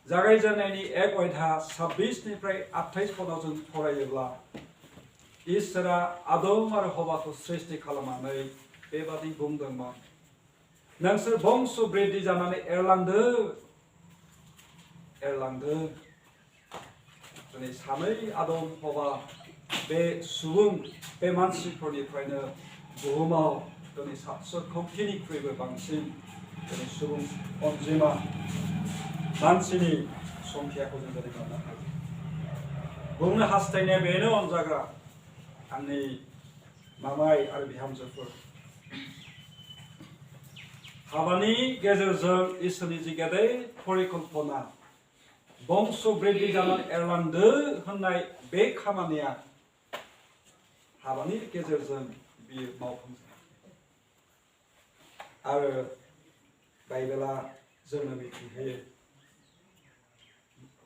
जागायजेननायनि 1 अध्याय 26 निफ्राय 28 पदाव जों फरायोब्ला इसोरा आदम आरो हवाखौ सृष्टि खालामनानै बेबादि बुंदोंमोन नोंसोर बंस बृद्धि जानानै एरलांदो दिनै सानै आदम हवा बे सुबुं बे मानसिफोरनिफ्रायनो बुहुमाव दिनै 700 कौटिनिख्रुइबो बांसिन दिनै सुबुं अनजिमा मानसिनि संख्याखौ जों दिनै मोननो हायो बुंनो हास्थायनाया बेनो अनजाग्रा आंनि मामाय आरो बिहामजोफोर हाबानि गेजेरजों इसोरनि जि गेदेर परिकल्पना बंस बृद्धि जानानै एरलांदो होननाय बे खामानिया हाबानि गेजेरजों बियो मावफुंजायो आरो बाइबेला जोंनो मिथिहोयो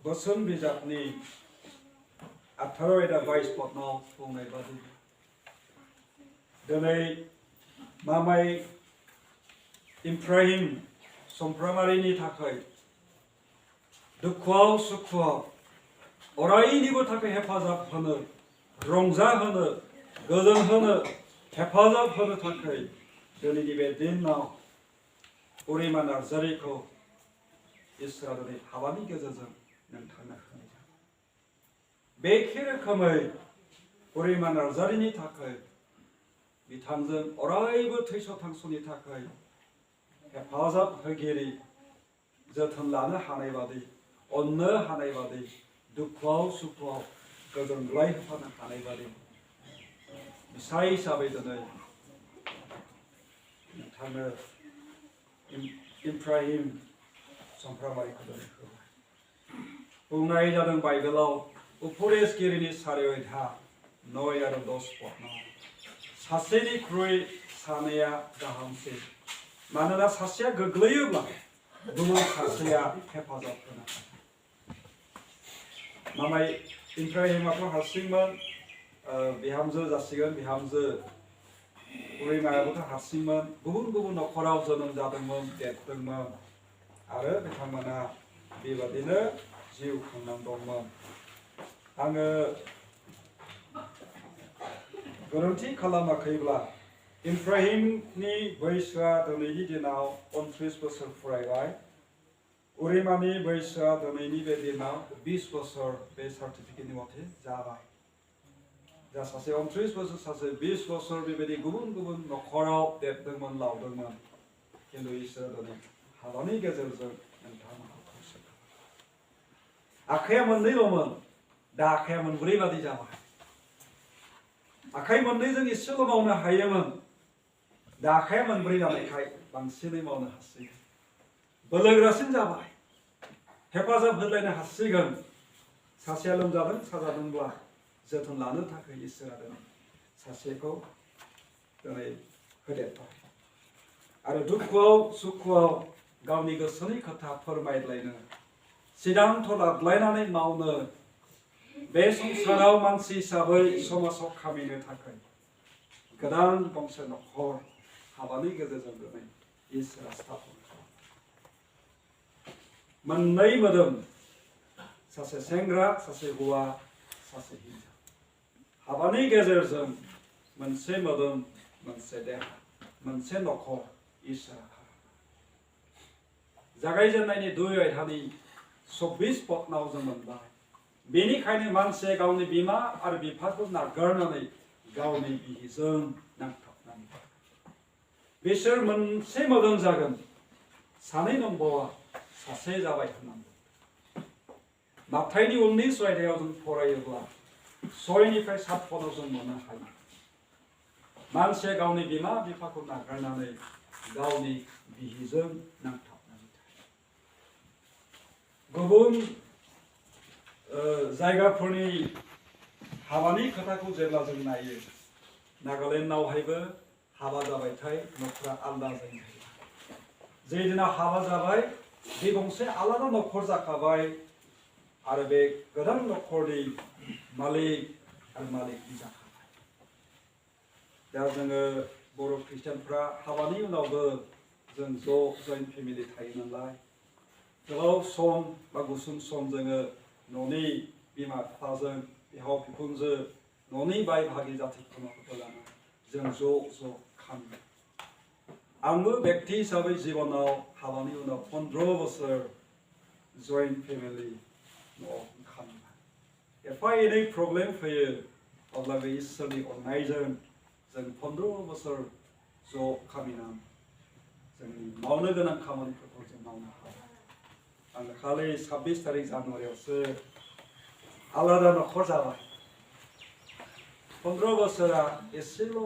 बोसोन बिजाबनि 18 अध्याय 22 पदआव बुंनाय बादि दिनै मामाय एप्रेहिम चम्प्रामारिनि थाखाय दुखुआव सुखुआव अरायनिबो थाखाय हेफाजाब होनो रंजाहोनो गोजोन होनो हेफाजाब होनो थाखाय दिनैनि बे दिनाव उरिमा नार्जारीखौ इसोरा दिनै हाबानि गेजेरजों नोंथांनो होनाय जाबाय बे एखे रोखोमै उरिमा नार्जारीनि थाखाय बिथांजों अरायबो थैस' थांस'नि थाखाय हेफाजाब होगिरि जोथोन लानो हानाय बादि अननो हानाय बादि दुखुआव सुखुआव गोजोनग्लाय होफानो हानाय बादि फिसाय हिसाबै दिनै नोंथांनो एप्रेहिम चम्प्रामारिखौ दिनै होबाय बुंनाय जादों बाइबेलाव उपदेशगिरिनि 4 अध्याय 9 आरो 10 पदआव सासेनिख्रुइ सानैया गाहामसिन मानोना सासेया गोग्लैयोब्ला गुबुन सासेया हेफाजाब होनो हायो मामाय एप्रेहिमाथ' हारसिंमोन बिहामजो जासिगोन बिहामजो उरिमायाबोथ' हारसिंमोन गुबुन गुबुन नखराव जोनोम जादोंमोन देरदोंमोन आरो बिथांमोना बेबादिनो जिउ खांनानै दंमोन आङो गोरोन्थि खालामाखैब्ला एप्रेहिमनि बैसोआ दिनैनि दिनाव 29 बोसोर फरायबाय उरिमानि बैसोआ दिनैनि बे दिनाव 20 बोसोर बे सार्टिफिकेटनि मथे जाबाय जा सासे 29 बोसोर सासे 20 बोसोर बेबायदि गुबुन गुबुन नखराव देरदोंमोन लावदोंमोन खिन्थु इसोरा दिनै हाबानि गेजेरजों नोंथांमोनखौ खौसे आखाइया मोननैल'मोन दा आखाइया मोनब्रै बादि जाबाय आखाइ मोननैजों एसेल' मावनो हायोमोन दा आखाइया मोनब्रै जानायखाय बांसिनै मावनो हासिगोन बोलोगोरासिन जाबाय हेफाजाब होलायनो हासिगोन सासेया लोमजादों साजादोंब्ला जोथोन लानो थाखाय इसोरा दिनै सासेखौ दिनै होदेरबाय आरो दुखुआव सुखुआव गावनि गोसोनि खोथा फोरमायलायनो सिद्धान्त लालायनानै मावनो बे संसाराव मानसि हिसाबै समाजाव खामिनो थाखाय गोदान गंसे नखर हाबानि गेजेरजों दिनै इसोरा स्थापन मोननै मोदोम सासे सेंग्रा सासे हौवा सासे हिनजाव हाबानि गेजेरजों मोनसे मोदोम मोनसे देहा मोनसे नखर इसोरा जागायजेननायनि 2 अध्यायनि 26 पदआव जों मोनबाय बेनिखायनो मानसिया गावनि बिमा आरो बिफाखौ नागारनानै गावनि बिहिजों नांथाबनानै बिसोर मोनसे मोदोम जागोन सानै नंबावा सासे जाबाय होननांगौ नाथायनि 19 अध्यायाव जों फरायोब्ला 6 निफ्राय 7 पदआव जों मोननो हायो मानसिया गावनि बिमा बिफाखौ नागारनानै गावनि बिहिजों नांथाबनानै थायो गुबुन जायगाफोरनि हाबानि खोथाखौ जेब्ला जों नायो नागालेण्डआवहायबो हाबा जाबायथाय न'खरा आलादा जायो जे दिनाव हाबा जाबाय बे गंसे आलादा न'खर जाखाबाय आरो बे गोदान न'खरनि मालिक आरो मालिकनि जाखाबाय दा जोङो बर' ख्रिस्टियानफ्रा हाबानि उनावबो जों ज' जइन्ट फेमिलि थायो नालाय गोलाव सम बा गुसुं सम जोङो न'नि बिमा बिफाजों बिहाव बिखुनजो न'नि बाय बाहागि जाथि खुरमाफोरखौ लानानै जों ज' खामियो आंबो बेक्ति हिसाबै जिबनाव हाबानि उनाव 15 बोसोर जइन्ट फेमिलि न'आव खामिबाय एफा एनै प्रब्लेम फैयो अब्लाबो इसोरनि अननायजों जों 15 बोसोर ज' खामिनानै जोंनि मावनो गोनां खामानिफोरखौ जों मावनो हायो आं खालि 26 तारिख जानुवारियावसो आलादा न'खर जाबाय 15 बोसोरा एसेल'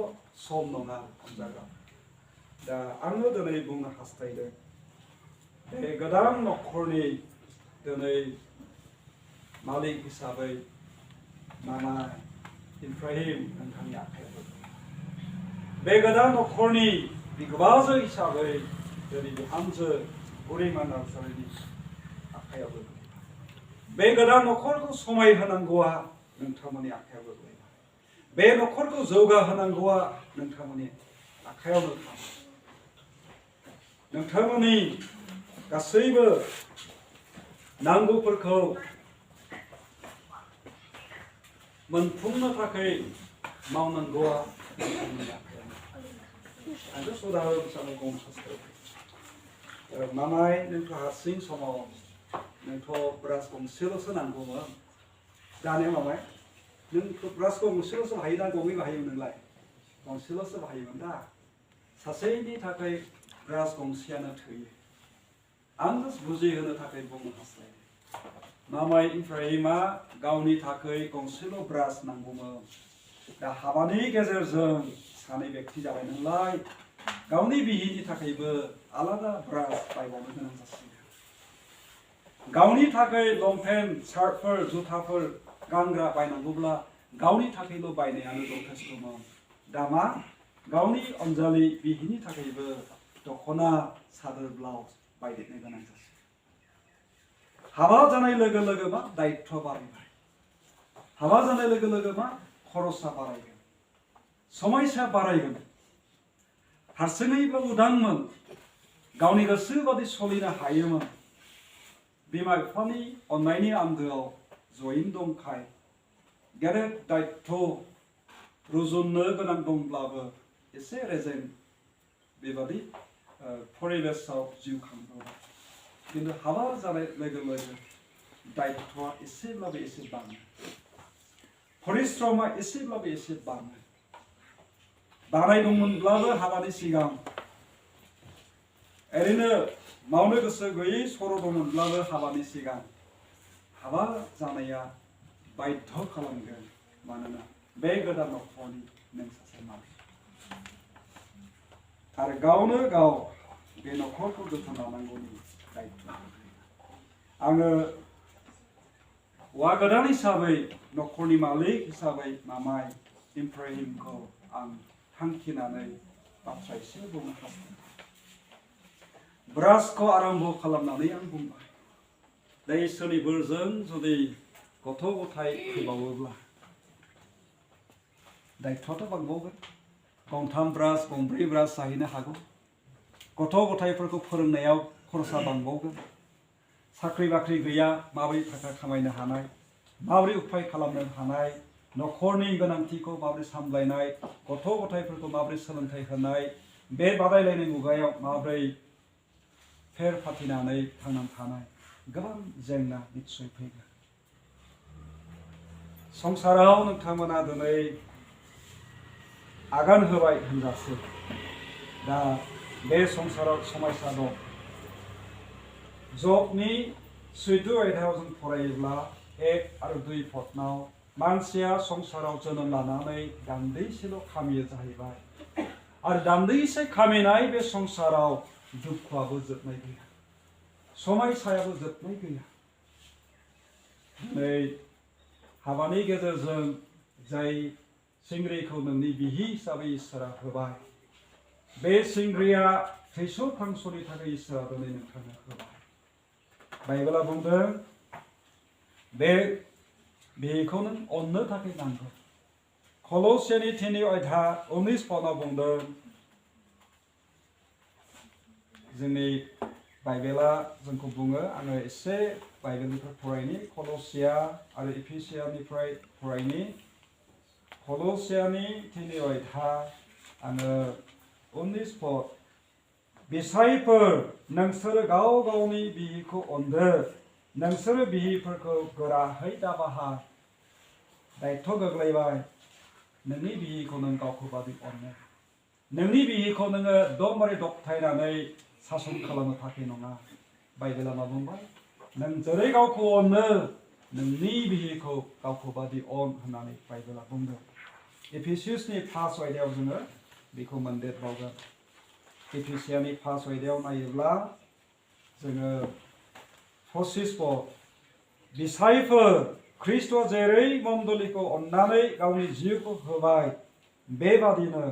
सम नङा हमजाग्रा दा आङो दिनै बुंनो हास्थायदों बे गोदान न'खरनि दिनै मालिक हिसाबै मामा इब्राहिम नोंथांनि आखायाव बे गोदान न'खरनि बिगोमाजो हिसाबै दिनै बिहामजो उरिमा नार्जारीनि आखायाव गोग्लैबाय बे गोदान न'खरखौ समायहोनांगौआ नोंथांमोननि आखायाव गोग्लैबाय बे न'खरखौ जौगाहोनांगौआ नोंथांमोननि आखायावनो थाबाय नोंथांमोननि गासैबो नांगौफोरखौ मोनफुंनो थाखाय मावनांगौआ नोंथांमोननि आखायावनो आंथ' सदाहरन हिसाबै बुंनो हास्थायबाय मामाय नोंथ' हारसिं समाव नोंथ' ब्रास गंसेल'सो नांगौमोन दानिया मामाय नोंथ' ब्रास गंसेल'सो बाहायोना गंनै बाहायोमोन नोंलाय गंसेल'सो बाहायोमोन दा सासेनि थाखाय ब्रास गंसेयानो थोयो आं बुजिहोनो थाखाय बुंनो हास्थायो मामाय इब्राहिमा गावनि थाखाय गंसेल' ब्रास नांगौमोन दा हाबानि गेजेरजों सानै बेक्ति जाबाय नालाय गावनि बिहिनि थाखायबो आलादा ब्रास बायबावनो गोनां जासिगोन गावनि थाखाय लंपेन्ट शार्टफोर जुथाफोर गानग्रा बायनांगौब्ला गावनि थाखायल' बायनायानो जथेस्थ'मोन दा मा गावनि अनजालि बिहिनि थाखायबो दख'ना सादोर ब्लाउस बायदेरनो गोनां जासिगोन हाबा जानाय लोगो लोगो मा दायित्व बारायबाय हाबा जानाय लोगो लोगो मा खरसा बारायगोन समायसा बारायगोन हारसिङैबो उदांमोन गावनि गोसो बादि सोलिनो हायोमोन बिमा बिफानि अननायनि आन्दोआव जयैनो दंखाय गेदेर दायित्व रुजुननो गोनां दंब्लाबो एसे रेजें बेबादि परिबेशआव जिउ खांबोबाय किन्तु हाबा जानाय लोगो लोगो दायित्वआ एसेब्लाबो एसे बाङो परिश्रमा एसेब्लाबो एसे बाङो बानाय दंमोनब्लाबो हाबानि सिगां ओरैनो मावनो गोसो गैयै सर' दंमोनब्लाबो हाबानि सिगां हाबा जानाया बाध्य खालामगोन मानोना बे गोदान न'खरनि नों सासे मालिक आरो गावनो गाव बे न'खरखौ जोथोन लानांगौनि दायित्व आङो हौवा गोदान हिसाबै न'खरनि मालिक हिसाबै मामाय इब्राहिमखौ आं थांखिनानै बाथ्रा एसे बुंनो हास्थायदों ब्रासखौ आरम्भ खालामनानै आं बुंबाय दा इसोरनि बोरजों जुदि गथ' गथाय फैबावोब्ला दायित्वआथ' बांबावगोन गंथाम ब्रास गंब्रै ब्रास जाहैनो हागौ गथ' गथायफोरखौ फोरोंनायाव खरसा बांबावगोन साख्रि बाख्रि गैया माबोरै थाखा खामायनो हानाय माबोरै उफाय खालामनो हानाय न'खरनि गोनांथिखौ माबोरै सामलायनाय गथ' गथायफोरखौ माबोरै सोलोंथाइ होनाय बे बादायलायनाय मुगायाव माबोरै फेर फाथिनानै थांनानै थानाय गोबां जेंना निस्सय फैगोन संसाराव नोंथांमोना दिनै आगान होबाय होनजासै दा बे संसाराव समस्या दं जबनि 14 आयदायाव जों फरायोब्ला 1 आरो 2 पदनाव मानसिया संसाराव जोनोम लानानै दान्दैसेल' खामियो जाहैबाय आरो दान्दैसे खामिनाय बे संसाराव दुखुआबो जोबनाय गैया समायसायाबो जोबनाय गैया दिनै हाबानि गेजेरजों जाय सिंग्रिखौ नोंनि बिहि हिसाबै इसोरा होबाय बे सिंग्रिया थैस' थांस'नि थाखाय इसोरा दिनै नोंथांनो होबाय बाइबेला बुंदों बे बिहिखौ नों अननो थाखाय नांगौ कल'सियानि 3 अध्याय 19 पदआव बुंदों जोंनि बाइबेला जोंखौ बुङो आङो एसे बाइबेलनिफ्राय फरायनि कलसिया आरो एफिसियानिफ्राय फरायनि कलसियानि 3 अध्याय आङो 19 पद बिसायफोर नोंसोरो गाव गावनि बिहिखौ अनदो नोंसोरो बिहिफोरखौ गोराहै दाबाहा दायथ' गोग्लैबाय नोंनि बिहिखौ नों गावखौ बादि अननो नोंनि बिहिखौ नोङो दमबारे दबथायनानै सासन खालामनो थाखाय नङा बाइबेला मा बुंबाय नों जेरै गावखौ अनो नोंनि बिहिखौ गावखौ बादि अन होननानै बाइबेला बुंदों एफिसियासनि 5 अध्यायाव जोङो बेखौ मोनदेरबावगोन एफिसियानि 5 अध्यायाव नायोब्ला जोङो 25 पद बिसायफोर ख्रिस्ट'आ जेरै मण्डलीखौ अननानै गावनि जिउखौ होबाय बेबादिनो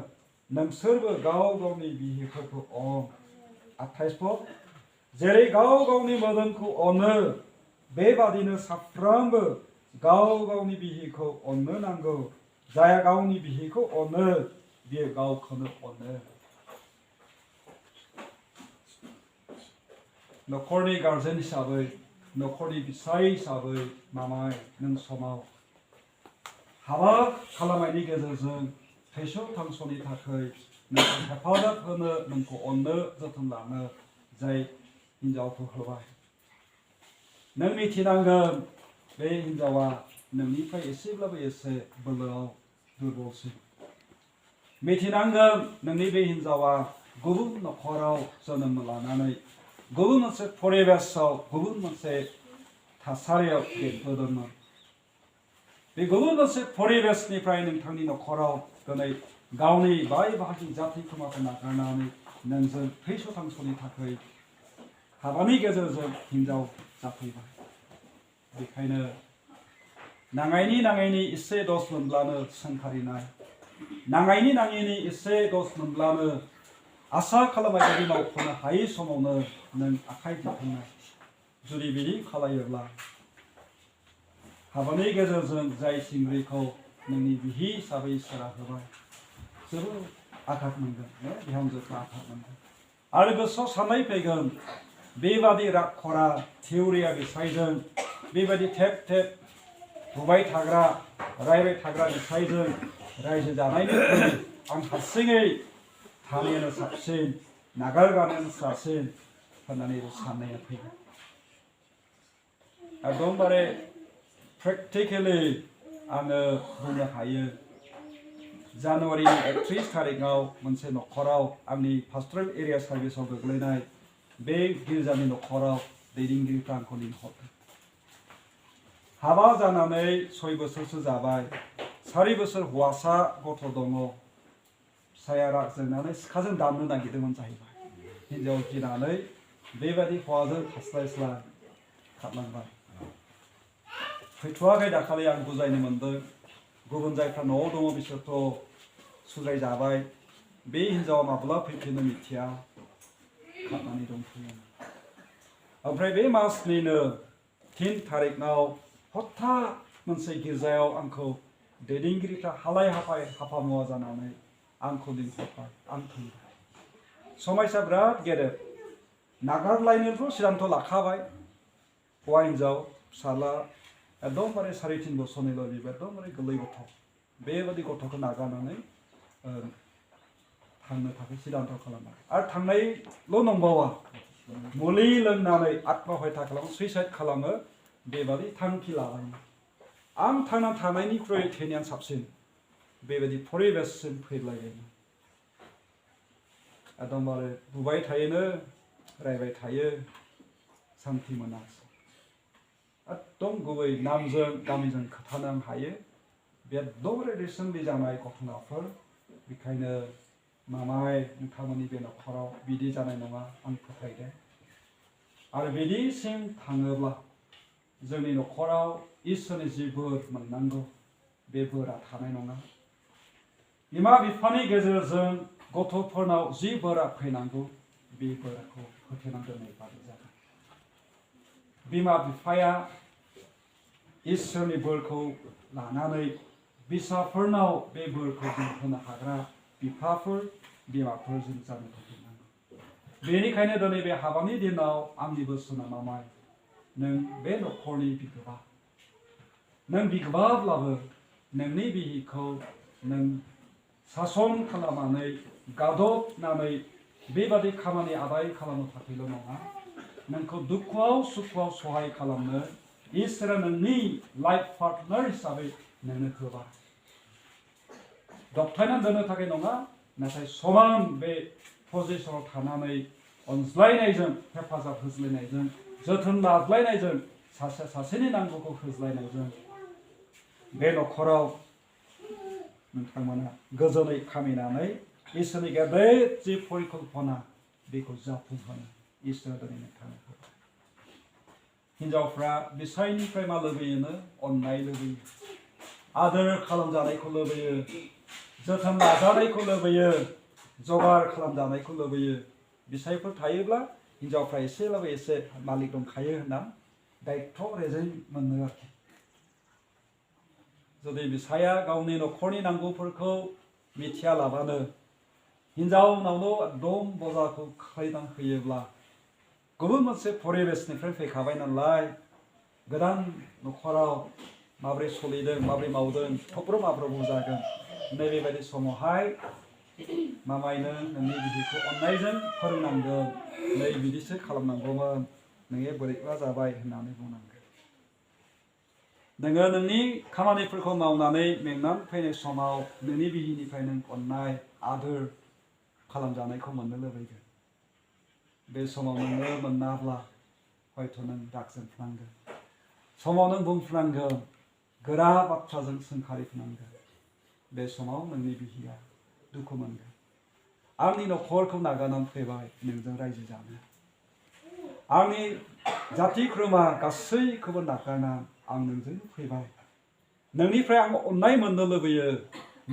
नोंसोरबो गाव गावनि बिहिफोरखौ अन 28 पद जेरै गाव गावनि मोदोमखौ अनो बेबादिनो साफ्रोमबो गाव गावनि बिहिखौ अननो नांगौ जाया गावनि बिहिखौ अनो बियो गावखौनो अनो नखरनि गार्जेन हिसाबै नखरनि बिसाय हिसाबै मामाय नों समाव हाबा खालामनायनि गेजेरजों थैस' थांस'नि थाखाय नोंखौ हेफाजाब होनो नोंखौ अननो जोथोन लानो जाय हिन्जावखौ होबाय नों मिथिनांगोन बे हिन्जावा नोंनिफ्राय एसेब्लाबो एसे बोलोआव दुर्बलसिन मिथिनांगोन नोंनि बे हिन्जावा गुबुन नखराव जोनोम लानानै गुबुन मोनसे परिबेशआव गुबुन मोनसे थासारियाव देरबोदोंमोन बे गुबुन मोनसे परिबेशनिफ्राय नोंथांनि नखराव दिनै गावनि बाय बाहागि जाथि खुरमाखौ नागारनानै नोंजों थैस' थांस'नि थाखाय हाबानि गेजेरजों हिन्जाव जाफैबाय बेखायनो नाङैनि एसे दस मोनब्लानो सोंखारिनाय नाङैनि एसे दस मोनब्लानो आसा खालामनाय बायदि मावफुंनो हायै समावनो नों आखाइ दिखांनाय जुदि बिदि खालायोब्ला हाबानि गेजेरजों जाय सिंग्रिखौ नोंनि बिहि हिसाबै इसोरा होबाय जोबोद आघात मोनगोन बिहामजोफ्रा आघात मोनगोन आरो गोसोआव साननाय फैगोन बेबादि राग खरा थिउरिया बिसायजों बेबादि थेब थेब बुबाय थाग्रा रायबाय थाग्रा बिसायजों रायजो जानायनिख्रुइ आं हारसिङै थानायानो साबसिन नागारगारनायानो साबसिन होननानै साननाया फैगोन एकदमबारे प्रेक्टिकेलि आङो बुंनो हायो जानुवारिनि 31 तारिखआव मोनसे नखराव आंनि पास्टरेल एरिया सार्भिसाव गोग्लैनाय बे गिर्जानि नखराव दैदेनगिरिफ्रा आंखौ लिंहरदों हाबा जानानै 6 बोसोरसो जाबाय 4 बोसोर हौवासा गथ' दङ फिसाया राग जोंनानै सिखाजों दामनो नागिरदोंमोन जाहैबाय हिन्जाव गिनानै बेबायदि हौवाजों थास्लायस्लाय खारलांबाय फैथ'वाखै दाखालि आं बुजायनो मोनदों गुबुन जायफ्रा न'आव दङ बिसोरथ' सुजाय जाबाय बे हिन्जावा माब्ला फैफिनो मिथिया खारनानै दंफैयो ओमफ्राय बे मासनिनो 3 तारिखआव हठात मोनसे गिर्जायाव आंखौ दैदेनगिरिफ्रा हालाय हाफाय हाफा मुवा जानानै आंखौ लिंहरबाय आं थांबाय समायसा बिराद गेदेर नागारलायनोथ' सिदान्थ' लाखाबाय हौवा हिन्जाव फिसाला एकदमबारे 3.5 बोसोरनिल' बिबो एकदमबारे गोरलै गथ' बेबादि गथ'खौ नागारनानै थांनो थाखाय सिदान्थ' खालामबाय आरो थांनायल' नंबावा मुलि लोंनानै आत्महत्या खालामो सुइसाइड खालामो बेबादि थांखि लालायो आं थांना थानायनिख्रुइ थैनायानो साबसिन बेबादि परिबेशसिम फैलायबाय एकदमबारे बुबाय थायोनो रायबाय थायो सान्थि मोनासै एकदम गुबै नामजों गामिजों खोथानो हायो बे एकदमबारे रिसेन्टलि जानाय घटनाफोर बेखायनो मामाय नोंथांमोननि बे नखराव बिदि जानाय नङा आं फोथायदों आरो बिदिसिम थाङोब्ला जोंनि नखराव इसोरनि जि बोर मोननांगौ बे बोरा थानाय नङा बिमा बिफानि गेजेरजों गथ'फोरनाव जि बोरा फैनांगौ बे बोराखौ होथेना दोननाय बादि जागोन बिमा बिफाया इसोरनि बोरखौ लानानै फिसाफोरनाव बे बोरखौ जों होनो हाग्रा बिफाफोर बिमाफोर जों जानो थाखाय नांगौ बेनिखायनो दिनै बे हाबानि दिनाव आंनि बोसोना मामाय नों बे न'खरनि बिगोमा नों बिगोमाब्लाबो नोंनि बिहिखौ नों सासन खालामनानै गादबनानै बेबादि खामानि आदाय खालामनो थाखायल' नङा नोंखौ दुखुआव सुखुआव सहाय खालामनो इसोरा नोंनि लाइफ पार्टनार हिसाबै नोंनो होबाय दबथायनानै दोननो थाखाय नङा नाथाय समान बे पजिशनाव थानानै अनज्लायनायजों हेफाजाब होज्लायनायजों जोथोन लाज्लायनायजों सासे सासेनि नांगौखौ होज्लायनायजों बे न'खराव नोंथांमोना गोजोनै खामिनानै इसोरनि गेदेर जि परिकल्पना बेखौ जाफुंहोनो इसोरा दिनै नोंथांनो होबाय हिनजावफ्रा बिसायनिफ्राय मा लुबैयोनो अननाय लुबैयो आदर खालामजानायखौ लुबैयो जोथोन लाजानायखौ लुबैयो जगार खालामजानायखौ लुबैयो बिसायफोर थायोब्ला हिनजावफ्रा एसेब्लाबो एसे मालिक दंखायो होनना दायित्व रेजें मोनो आरोखि जुदि बिसाया गावनि न'खरनि नांगौफोरखौ मिथियालाबानो हिनजावनावल' एकदम बजाखौ खोख्लैना होयोब्ला गुबुन मोनसे परिबेसनिफ्राय फैखाबाय नालाय गोदान न'खराव माबोरै सोलिदों माबोरै मावदों थब्र' माब्रबो जागोन नैबेबायदि समावहाय मामायनो नोंनि बिहिखौ अननायजों फोरोंनांगोन नै बिदिसो खालामनांगौमोन नोङो बोरैबा जाबाय होननानै बुंनांगोन नोङो नोंनि खामानिफोरखौ मावनानै मेंनानै फैनाय समाव नोंनि बिहिनिफ्राय नों अननाय आदर खालामजानायखौ मोननो लुबैगोन बे समाव नोङो मोनाब्ला हयथ' नों राग जोंफ्लांगोन समाव नों बुंफ्लांगोन गोरा बाथ्राजों सोंखारिफ्लांगोन बे समाव नोंनि बिहिया दुखु मोनगोन आंनि न'खरखौ नागारनानै फैबाय नोंजों रायजो जानो आंनि जाथि खुरमा गासैखौबो नागारना आं नोंजों फैबाय नोंनिफ्राय आं अननाय मोननो लुबैयो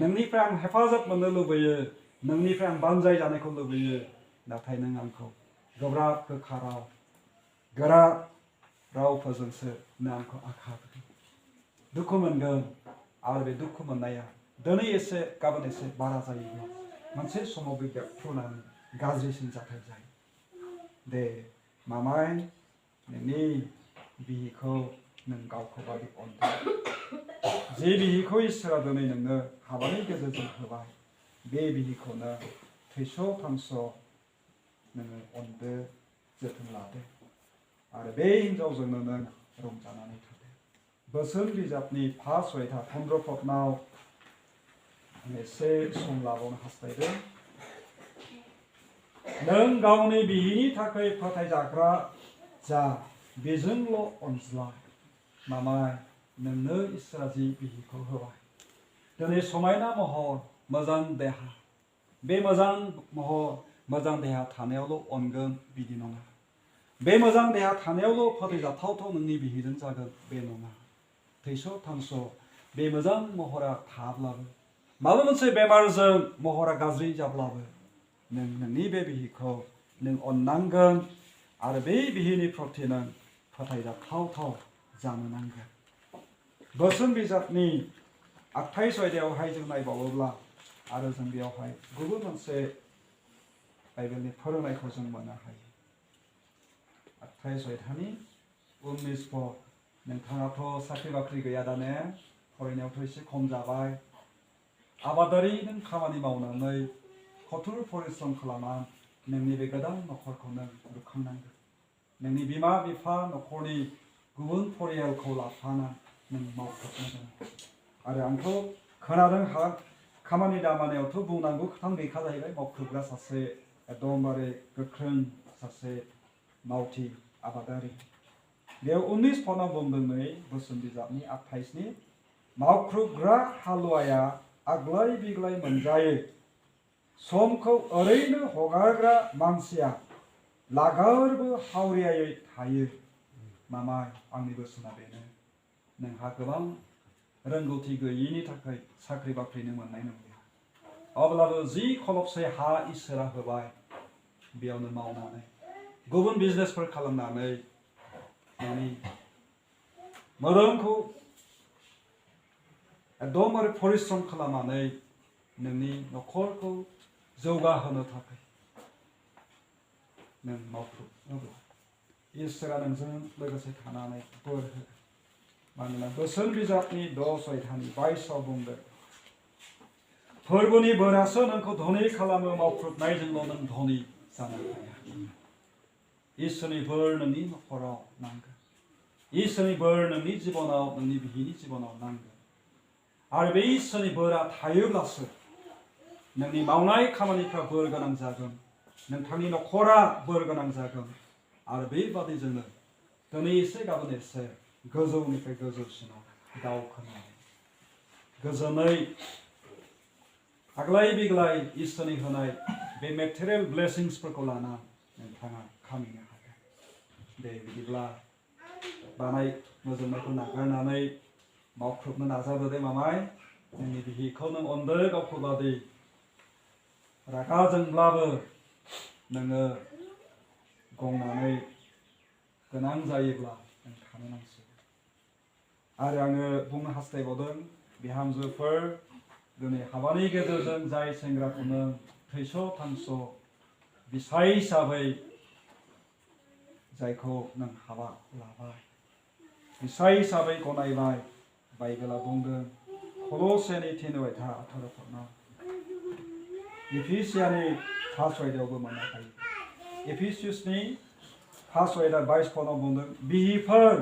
नोंनिफ्राय आं हेफाजाब मोननो लुबैयो नोंनिफ्राय आं बानजाय जानायखौ लुबैयो नाथाय नों आंखौ गोब्राब गोखा राव गोरा रावफोरजोंसो नों आंखौ आघात दुखु मोनगोन आरो बे दुखु मोननाया दिनै एसे गाबोन एसे बारा जायोब्ला मोनसे समाव बे बेरफ्रुनानै गाज्रिसिन जाथाय जायो दे मामाय नोंनि बिहिखौ नों गावखौ बादि अनदो जे बिहिखौ इसोरा दिनै नोंनो हाबानि गेजेरजों होबाय बे बिहिखौनो थैस' थांस' नोङो अनदो जोथोन लादो आरो बे हिनजावजोंनो नों रंजानानै थादो बोसोन बिजाबनि फार्स्ट अध्याय 15 पदनाव एसे सम लाबावनो हास्थायदों नों गावनि बिहिनि थाखाय फोथायजाग्रा जा बेजोंल' अनज्ला मामाय नोंनो इसोरा जि बिहिखौ होबाय दिनै समायना महर मोजां देहा बे मोजां महर मोजां देहा थानायावल' अनगोन बिदि नङा बे मोजां देहा थानायावल' फोथायजाथावथाव नोंनि बिहिजों जागोन बे नङा थैस' थांस' बे मोजां महरा थाब्लाबो माबा मोनसे बेमारजों महरा गाज्रि जाब्लाबो नों नोंनि बे बिहिखौ नों अननांगोन आरो बे बिहिनि प्रति नों फोथायजाथावथाव जानो नांगोन बोसोन बिजाबनि 28 अध्यायावहाय जों नायबावोब्ला आरो जों बेयावहाय गुबुन मोनसे बाइबेलनि फोरोंनायखौ जों मोननो हायो 28 अध्यायनि 19 पद नोंथाङाथ' साख्रि बाख्रि गैया दाने फरायनायावथ' एसे खम जाबाय आबादारि नों खामानि मावनानै कठोर परिश्रम खालामना नोंनि बे गोदान न'खरखौ नों लुखांनांगोन नोंनि बिमा बिफा न'खरनि गुबुन परियालखौ लाफाना नों मावफानांगोन आरो आंथ' खोनादों खामानि दामानियावथ' बुंनांगौ खोथा गैखा जाहैबाय मावखोग्रा सासे एकदमबारे गोख्रों सासे मावथि आबादारि बेयाव 19 पदआव बुंदों नै बोसोन बिजाबनि 28नि मावख्रुबग्रा हालुवाया आग्लाय बिग्लाय मोनजायो समखौ ओरैनो हगारग्रा मानसिया लागारबो हावरियायै थायो मामाय आंनि बोसोना बेनो नोंहा गोबां रोंगौथि गैयिनि थाखाय साख्रि बाख्रिनो मोननाय नंलिया अब्लाबो जि खलबसे हा इसोरा होबाय बेयावनो मावनानै गुबुन बिजनेसफोर खालामनानै नोंनि मोदोमखौ एकदमबारे परिश्रम खालामनानै नोंनि न'खरखौ जौगाहोनो थाखाय नों मावफुंनोब्ला इसोरा नोंजों लोगोसे थानानै बोर हो। मानोना बोसोन बिजाबनि 10 अध्यायनि 22 बुंदों फोरबोनि बोरासो नोंखौ धनी खालामो मावख्रुबनायजोंल' नों धनी जानो हाया। इसोरनि बोर नोंनि नखराव नांगोन। इसोरनि बोर नोंनि जिबनाव नोंनि बिहिनि जिबनाव नांगोन। आरो बे इसोरनि बोरा थायोब्लासो नोंनि मावनाय खामानिफ्रा बोर गोनां जागोन। नोंथांनि नखरा बोर गोनां जागोन। आरो बेबादिजोंनो दिनै एसे गाबोन एसे गोजौनिफ्राय गोजौसिनाव दावखोनानै गोजोनै आग्लाय बिग्लाय इसोरनि होनाय बे मेटेरियेल ब्लेसिंसफोरखौ लाना नोंथाङा खामिनो हागोन। दे बिदिब्ला बानाय मोजोमनायखौ नागारनानै मावख्रुबनो नाजाबोदो मामाय। नोंनि बिहिखौ नों अनदो गावखौ बादि रागा जोंब्लाबो नोङो गंनानै गोनां जायोब्ला नों थानो नांसिगोन। आरो आङो बुंनो हास्थायबावदों बिहामजोफोर दिनै हाबानि गेजेरजों जाय सेंग्राखौ नों थैस' थांस' बिसाय हिसाबै जायखौ नों हाबा लाबाय बिसाय हिसाबै गनायबाय बाइबेला बुंदों कल'सेनि 3:18 इफिसियानि 5:1 मोननो हायो। एफिसियासनि 5:22 बुंदों बिहिफोर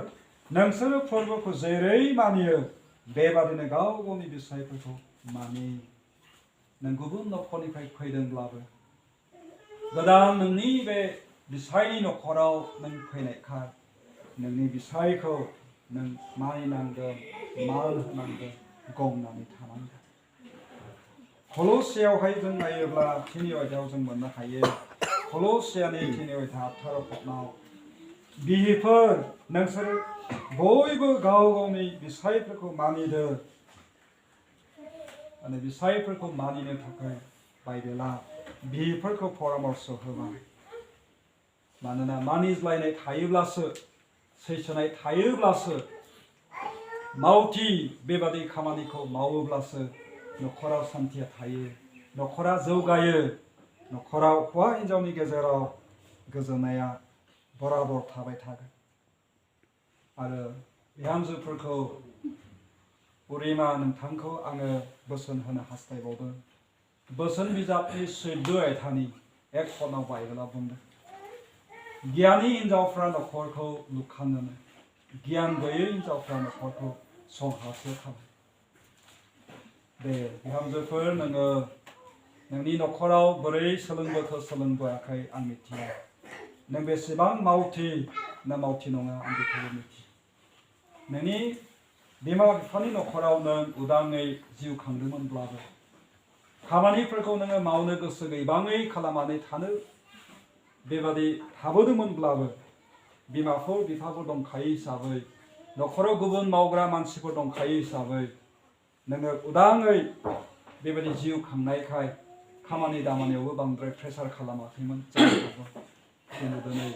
नोंसोरो फोरबोखौ जेरै मानियो बेबादिनो गाव गावनि बिसायफोरखौ मानि। नों गुबुन नखरनिफ्राय फैदोंब्लाबो गोदान नोंनि बे बिसायनि नखराव नों फैनायखाय नोंनि बिसायखौ नों मानिनांगोन, मान होनांगोन, गंनानै थानांगोन। कल'सेयावहाय जों नायोब्ला 3 अध्यायाव जों मोननो हायो। कल'सेयानि 3:18 बिहिफोर नोंसोर बयबो गाव गावनि बिसायफोरखौ मानिदो। माने बिसायफोरखौ मानिनो थाखाय बाइबेला बिहिफोरखौ परामर्श होबाय। मानोना मानिज्लायनाय थायोब्लासो सैसोनाय थायोब्लासो मावथि बेबादि खामानिखौ मावोब्लासो नखराव सान्थिया थायो, नखरा जौगायो, नखराव हौवा हिन्जावनि गेजेराव गोजोननाया बराबर थाबाय थागोन। आरो बिहामजोफोरखौ उरिमा नोंथांखौ आङो बोसोन होनो हास्थायबावदों। बोसोन बिजाबनि 14 अध्यायनि 1 बाइबेला बुंदों गियानि हिन्जावफ्रा नखरखौ लुखाङोनो, गियान गैयै हिन्जावफ्रा नखरखौ संहासो खालामो। दे बिहामजोफोर नोङो नोंनि नखराव बोरै सोलोंबोखो सोलोंबोआखै आं मिथिया। नों बेसेबां मावथि ना मावथि नङा आं बेखौबो मिथिया। नोंनि बिमा बिफानि नखराव नों उदाङै जिउ खांदोंमोनब्लाबो खामानिफोरखौ नोङो मावनो गोसो गैबाङै खालामनानै थानो बेबादि थाबोदोंमोनब्लाबो बिमाफोर बिफाफोर दंखायो हिसाबै नखराव गुबुन मावग्रा मानसिफोर दंखायो हिसाबै नोङो उदाङै बेबादि जिउ खांनायखाय खामानि दामानियावबो बांद्राय प्रेसार खालामाखैमोन जानो हागौ। खिन्थु दिनै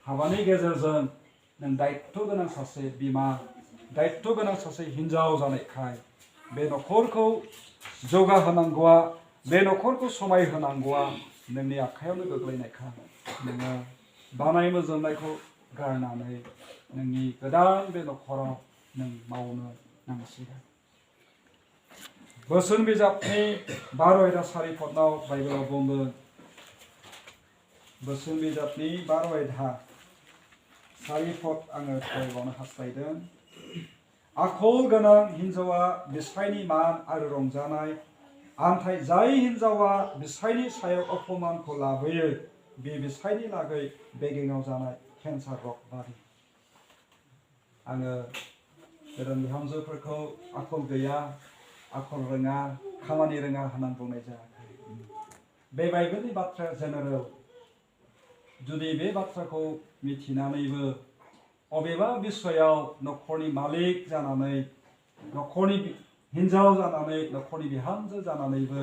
हाबानि गेजेरजों नों दायित्व गोनां सासे बिमा, दायित्व गोनां सासे हिन्जाव जानायखाय बे नखरखौ जौगाहोनांगौआ, बे नखरखौ समायहोनांगौआ नोंनि आखायावनो गोग्लैनायखाय नोङो बानाय मोजोमनायखौ गारनानै नोंनि गोदान बे नखराव नों मावनो नांसिगोन। बोसोन बिजाबनि 12:4 बाइबेलाव बुंदों बोसोन बिजाबनि 12:4 आङो फरायबावनो हास्थायदों। आखल गोनां हिन्जावा बिसायनि मान आरो रंजानाय, आन्थाय जाय हिन्जावा बिसायनि सायाव अपमानखौ लाबोयो बे बिसायनि लागै बेगेङाव जानाय केन्सार रग बादि। आङो गोदान बिहामजोफोरखौ आखल गैया, आखल रोङा, खामानि रोङा होननानै बुंनाय जायाखै। बे बाइबेलनि बाथ्राया जेनेरेल। जुदि बे बाथ्राखौ मिथिनानैबो अबेबा बिसयाव नखरनि मालिक जानानै, नखरनि हिन्जाव जानानै, नखरनि बिहामजो जानानैबो,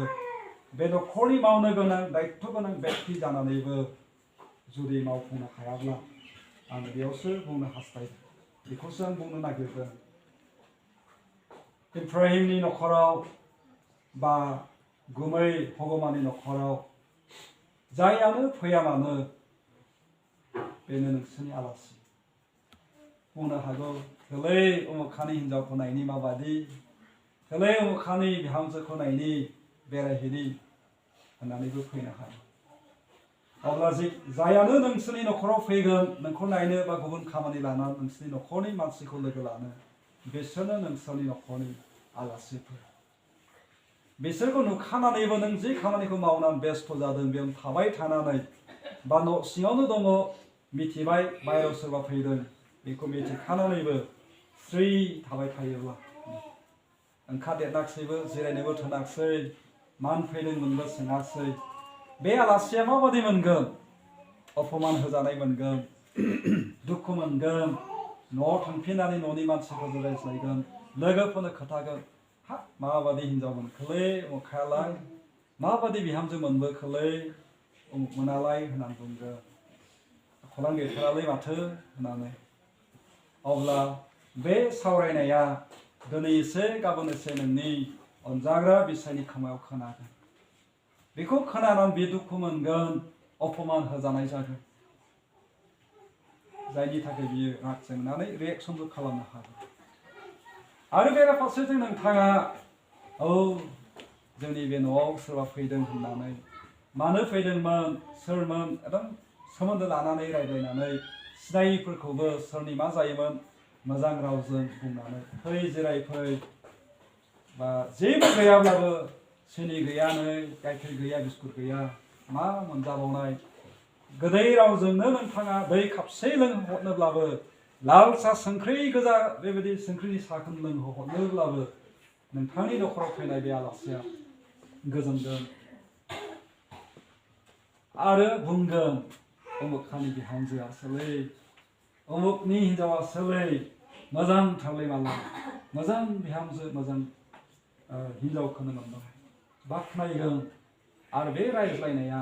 बे नखरनि मावनो गोनां दायित्व गोनां बेक्ति जानानैबो जुदि मावफुंनो हायाब्ला आं बेयावसो बुंनो हास्थायदों। बेखौसो आं बुंनो नागिरदों। एप्रहिमनि नखराव बा गुमै भगबाननि नखराव जायानो फैया मानो बेनो नोंसोरनि आलासि बुंनो हागौ थोलै उमुखानि हिन्जावखौ नायनि माबादि थोलै उमुखानि बिहामजोखौ नायनि बेरायहैनि होननानैबो फैनो हागौ अब्ला जायानो नोंसोरनि न'खराव फैगोन नोंखौ नायनो बा गुबुन खामानि लानानै नोंसोरनि न'खरनि मानसिखौ लोगो लानो बिसोरनो नोंसोरनि न'खरनि आलासिफोर बिसोरखौ नुखानानैबो नों जे खामानिखौ मावनानै बेस्थ' जादों बेयाव थाबाय थानानै बा न' सिङावनो दङ मिथिबाय बायहेरायाव सोरबा फैदों बेखौ मिथिखानानैबो स्रि थाबाय थायोब्ला ओंखारदेरनाखसैबो जिरायनोबो थोनाखसै मान फैदोंमोनबो सोङासै बे आलासिया माबादि मोनगोन अपमान होजानाय मोनगोन दुखु मोनगोन न'आव थांफिननानै न'नि मानसिफोरजों रायज्लायगोन लोगोफोरनो खोथागोन हा माबादि हिन्जाव मोनखोलै उमुखायालाय माबादि बिहामजो मोनबोखोलै उमुक मोनालाय होननानै बुंगोन खौरां गैथारालै माथो होननानै अब्ला बे सावरायनाया दिनै एसे गाबोन एसे नोंनि अनजाग्रा बिसायनि खोमायाव खोनागोन बेखौ खोनानानै बे दुखु मोनगोन अपमान होजानाय जागोन जायनि थाखाय बियो राग जोंनानै रिएक्सनबो खालामनो हागौ आरो बेराफारसेथिं नोंथाङा औ जोंनि बे न'आव सोरबा फैदों होननानै मानो फैदोंमोन सोरमोन एकदम सोमोन्दो लानानै रायज्लायनानै सिनायिफोरखौबो सोरनि मा जायोमोन मोजां रावजों बुंनानै फै जिरायफै बा जेबो गैयाब्लाबो सिनि गैया नै गाइखेर गैया बिस्कुट गैया मा मोनजाबावनाय गोदै रावजोंनो नोंथाङा दै खापसे लोंहरनोब्लाबो लाल साहा संख्रि गोजा बेबायदि संख्रिनि साहाखौ लोंहरनोब्लाबो नोंथांनि न'खराव फैनाय बे आलासिया गोजोनगोन आरो बुंगोन उमुखानि बिहामजोआसोलै उमुकनि हिन्जावासोलै मोजांथारलै माला मोजां बिहामजो मोजां हिन्जावखौनो मोनबाय बाख्नायगोन आरो बे रायज्लायनाया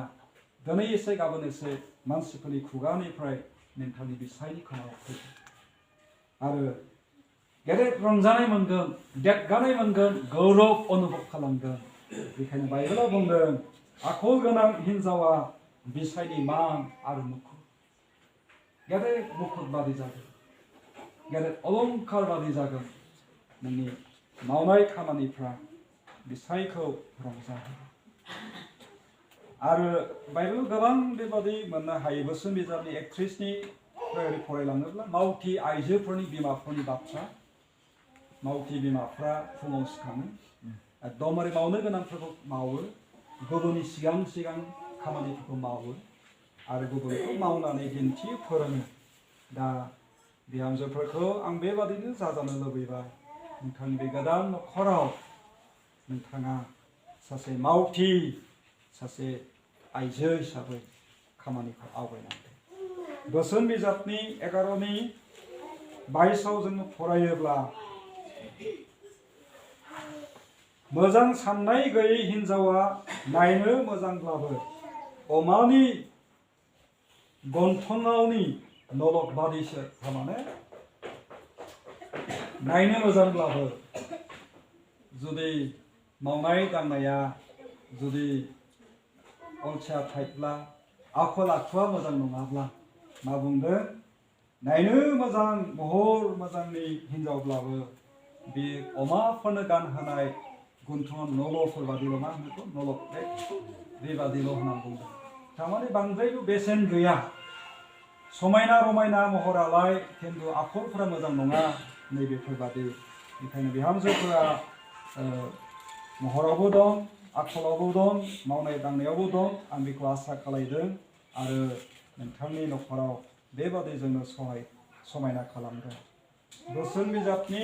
दिनै एसे गाबोन एसे मानसिफोरनि खुगानिफ्राय नोंथांनि बिसायनि खोमायाव फैगोन आरो गेदेर रंजानाय मोनगोन देरगानाय मोनगोन गौरब अनुभब खालामगोन बेखायनो बाइबेलाव बुंदों आखल गोनां हिन्जावा बिसायनि मान आरो मुखुब गेदेर मुखुब बादि जागोन गेदेर अलंकार बादि जागोन नोंनि मावनाय खामानिफ्रा बिसायखौ रंजाहोगोन आरो बाइबेलाव गोबां बेबादि मोननो हायो बोसोन बिजाबनि 31नि फरायलाङोब्ला मावथि आइजोफोरनि बिमाफोरनि बाथ्रा मावथि बिमाफ्रा फुङाव सिखाङो एकदमबारे मावनो गोनांफोरखौ मावो गुबुननि सिगां सिगां खामानिफोरखौ मावो आरो गुबुनखौ मावनानै दिन्थियो फोरोङो दा बिहामजोफोरखौ आं बेबादिनो जाजानो लुबैबाय नोंथांनि बे गोदान न'खराव नोंथाङा सासे मावथि सासे आइजो हिसाबै खामानिखौ आवगायनांगौ बोसोन बिजाबनि 11नि 22आव जोङो फरायोब्ला मोजां साननाय गैयै हिन्जावा नायनो मोजांब्लाबो अमानि गन्थङावनि नलक बादिसो थारमाने नायनो मोजांब्लाबो जुदि मावनाय दांनाया जुदि अलसिया थाइब्ला आखल आखुआ मोजां नङाब्ला मा बुंदों नायनो मोजां महर मोजांनि हिन्जावब्लाबो बे अमाफोरनो गानहोनाय गन्थङाव नलफोर बादिल' मा होनो नलक बेबादिल' होनना बुंदों थारमाने बांद्रायबो बेसेन गैया समायना रमायना महरालाय खिन्थु आखलफोरा मोजां नङा नैबेफोरबादि बेखायनो बिहामजोफोरा महरावबो दं आखलावबो दं मावनाय दांनायावबो दं आं बेखौ आसा खालामदों आरो नोंथांनि न'खराव बेबादि जोंनो समायना खालामगोन बोसोन बिजाबनि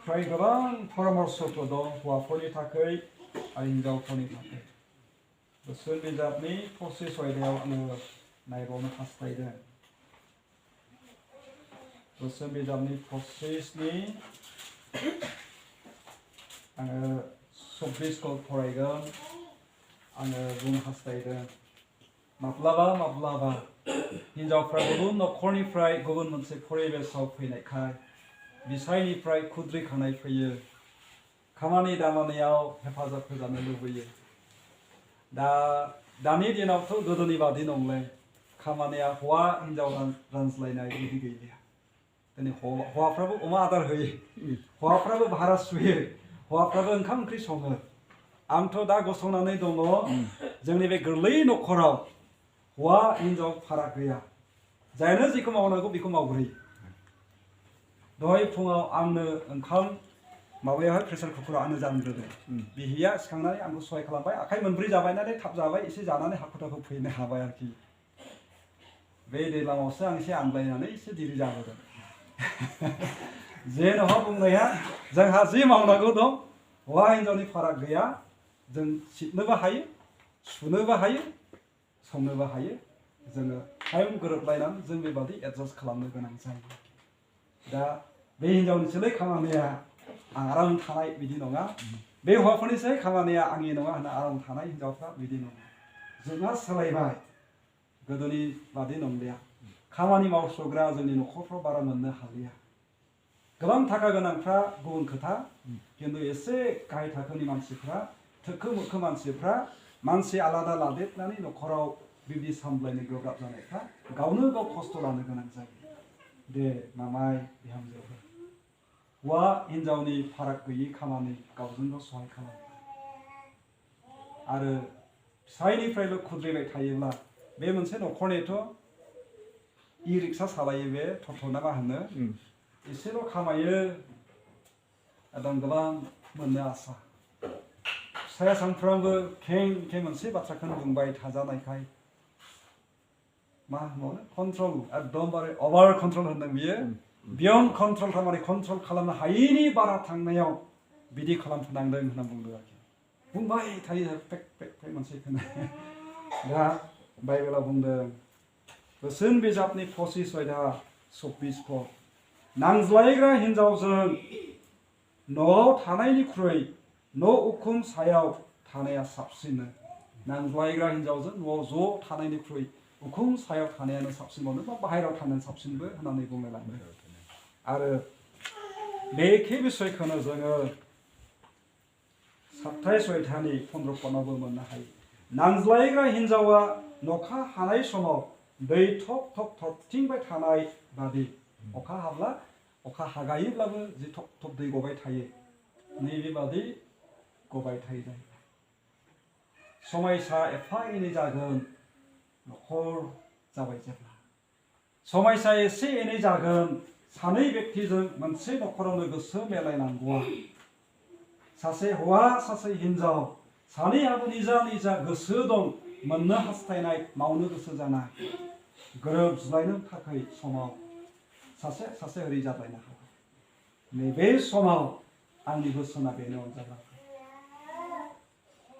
फ्राय गोबां परामर्शफोर दं हौवाफोरनि थाखाय आरो हिन्जावफोरनि थाखाय बोसोन बिजाबनि 25 आयदायाव आङो नायबावनो हास्थायदों बोसोन बिजाबनि 25नि आङो 24खौ फरायगोन आङो बुंनो हास्थायदों माब्लाबा हिन्जावफ्रा गुबुन न'खरनिफ्राय गुबुन मोनसे परिबेसाव फैनायखाय बिसायनिफ्राय खुद्रिखांनाय फैयो खामानि दामानियाव हेफाजाब होजानो लुबैयो दानि दिनावथ' गोदोनि बादि नंले खामानिया हौवा हिन्जाव रानज्लायनाय बिदि गैलिया दिनै हौवाफ्राबो अमा आदार होयो हौवाफ्राबो भारा सुयो हौवाफ्राबो ओंखाम ओंख्रि सङो आंथ' दा गसंनानै दङ जोंनि बे गोरलै न'खराव हौवा हिन्जाव फाराग गैया जायनो जेखौ मावनांगौ बेखौ मावग्रोयो दहाय फुङाव आंनो ओंखाम माबायावहाय प्रेसार कुकाराव आंनो जानग्रोदों बिहिया सिखांनानै आंखौ सहाय खालामबाय आखाइ मोनब्रै जाबायनानै थाब जाबाय एसे जानानै हाखु दाखु फैनो हाबाय आरोखि बे दैज्लाङावसो आं एसे आनज्लायनानै एसे दिरि जाबोदों जेन'बा बुंनाया जोंहा जि मावनांगौ दं हौवा हिन्जावनि फाराग गैया जों सिबनोबो हायो सुनोबो हायो संनोबो हायो जोङो टाइम गोरोबलायनानै जों बेबादि एडजास्ट खालामनो गोनां जायो दा बे हिन्जावनिसोलै खामानिया आं आराम थानाय बिदि नङा बे हौवाफोरनिसै खामानिया आंनि नङा होनना आराम थानाय हिन्जावफ्रा बिदि नङा जोंहा सोलायबाय गोदोनि बादि नंलिया खामानि मावसोग्रा जोंनि न'खरफ्राव बारा मोननो हालिया गोबां थाखा गोनांफ्रा गुबुन खोथा खिन्थु एसे गाहाय थाखोनि मानसिफ्रा थोखो मोखो मानसिफ्रा मानसि आलादा लादेरनानै न'खराव बिदि सामलायनो गोब्राब जानायफ्रा गावनो गाव खस्थ' लानो गोनां जायो दे मामाय बिहामजोफोर हौवा हिन्जावनि फाराग गैयि खामानि गावजों गाव सहाय खालामो आरो फिसायनिफ्रायल' खुद्रिबाय थायोब्ला बे मोनसे न'खरनिथ' इ रिक्सा सालायो बे थ'ना मा होनो एसेल' खामायो एकदम गोबां मोननो आसा फिसाया सानफ्रामबो खें खें मोनसे बाथ्राखौनो बुंबाय थाजानायखाय मा होनो कन्ट्रल एकदमबारे अभार कन्ट्रल होनदों बियो बियन्ड कन्ट्रल थारमाने कन्ट्रल खालामनो हायैनि बारा थांनायाव बिदि खालामफिननांदों होनना बुंदों आरोखि बुंबाय थायो पेक पेक पेक मोनसेखौनो दा बाइबेला बुंदों बोसोन बिजाबनि 25 अध्याय 24 पद नांज्लायग्रा हिन्जावजों न'आव थानायनिख्रुइ न' उखुम सायाव थानाया साबसिन नांज्लायग्रा हिन्जावजों न'आव ज' थानायनिख्रुइ उखुम सायाव थानायानो साबसिन मोनो बा बाहेरायाव थानायानो साबसिनबो होननानै बुंलायलांदों आरो बे एखे बिसयखौनो जोङो 27 अध्यायनि 15 पदआवबो मोननो हायो नांज्लायग्रा हिन्जावा नखा हानाय समाव दै थप थप थरथिंबाय थानाय बादि अखा हाब्ला अखा हागायोब्लाबो जि थप थप दै गबाय थायो नैबेबादि गबाय थायो जाहैबाय समायसा एफा एनै जागोन न'खर जाबाय जेब्ला समायसा एसे एनै जागोन सानै व्यक्तिजों मोनसे न'खरावनो गोसो मेलायनांगौआ सासे हौवा सासे हिन्जाव सानैहाबो निजा निजा गोसो दं मोननो हास्थायनाय मावनो गोसो जानाय गोरोबज्लायनो थाखाय समाव सासे सासे ओरै जाद्लायनो हागौ नैबे समाव आंनि बोसोना बेनो अनजाग्रा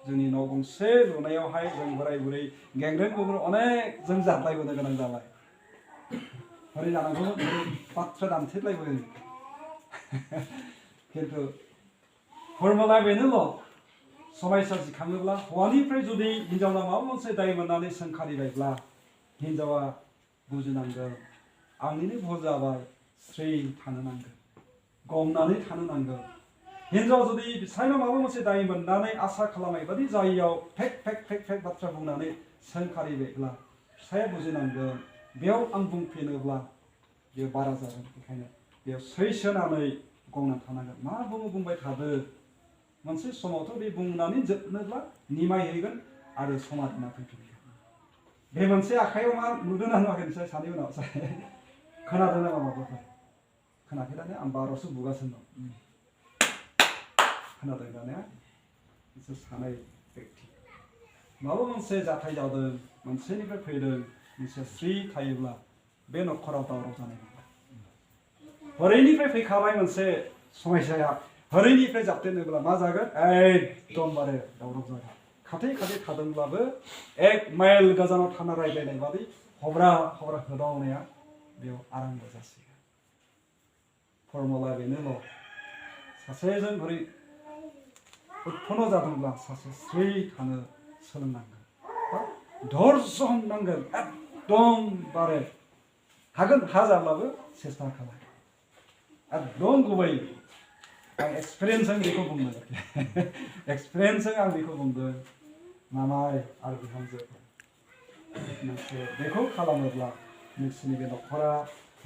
जोंनि न' गंसे लुनायावहाय जों बोराय बुरै गेंग्रें गुग्रु अनेक जों जाद्लायबोनो गोनां जाबाय ओरै जानांगौ बाथ्रा दानथेलायबो खिन्थु फर्मुला बेनोल' समायसा जिखाङोब्ला हौवानिफ्राय जुदि हिन्जावना माबा मोनसे दाय मोननानै सोंखारिबायब्ला हिन्जावा बुजिनांगोन आंनिनो भुल जाबाय स्रि थानो नांगोन गमनानै थानो नांगोन हिन्जाव जुदि फिसायनाव माबा मोनसे दाय मोननानै आसा खालामनाय बादि जायियाव फेक फेक फेक फेक बाथ्रा बुंनानै सोंखारिबायब्ला फिसाया बुजिनांगोन बेयाव आं बुंफिनोब्ला बेयो बारा जागोन बेखायनो बेयाव सैसोनानै गंना थानांगोन मा बुङो बुंबाय थादो मोनसे समावथ' बे बुंनानै जोबनोब्ला निमाय हैगोन आरो समाधाना फैफिनगोन बे मोनसे आखायाव मा नुदोंना नुवाखै नोंसोर सानै उनाव खोनादों नामा माबाफोर खोनाखैदाने आं बारावसो बुगासिनो दं खोनादों दाने नोंसोर सानै व्यक्ति माबा मोनसे जाथाय जादों मोनसेनिफ्राय फैदों नोंसोर स्रि थायोब्ला बे न'खराव दावराव जानाय नङा हरैनिफ्राय फैखाबाय मोनसे समस्याया हरैनिफ्राय जाबदेरनोब्ला मा जागोन एकदमबारे दावराव जागोन खाथि खाथि थादोंब्लाबो 1 माइल गोजानाव थाना रायज्लायनाय बादि हब्रा हब्रा होदावनाया बेयाव आराम्भ जासिगोन फर्मुला बेनोल' सासेजों हरै उत्पन्न जादोंब्ला सासे स्रि थानो सोलोंनांगोन धैर्य हमनांगोन एकदमबारे हागोन हाजाब्लाबो सेस्था खालाम एकदम गुबै आं एक्सपिरियेन्सजों बेखौ बुंदों एक्सपिरियेन्सजों आं बेखौ बुंदों मामाय आरो बिहामजोफोर नोंसोर बेखौ खालामोब्ला नोंसोरनि बे न'खरा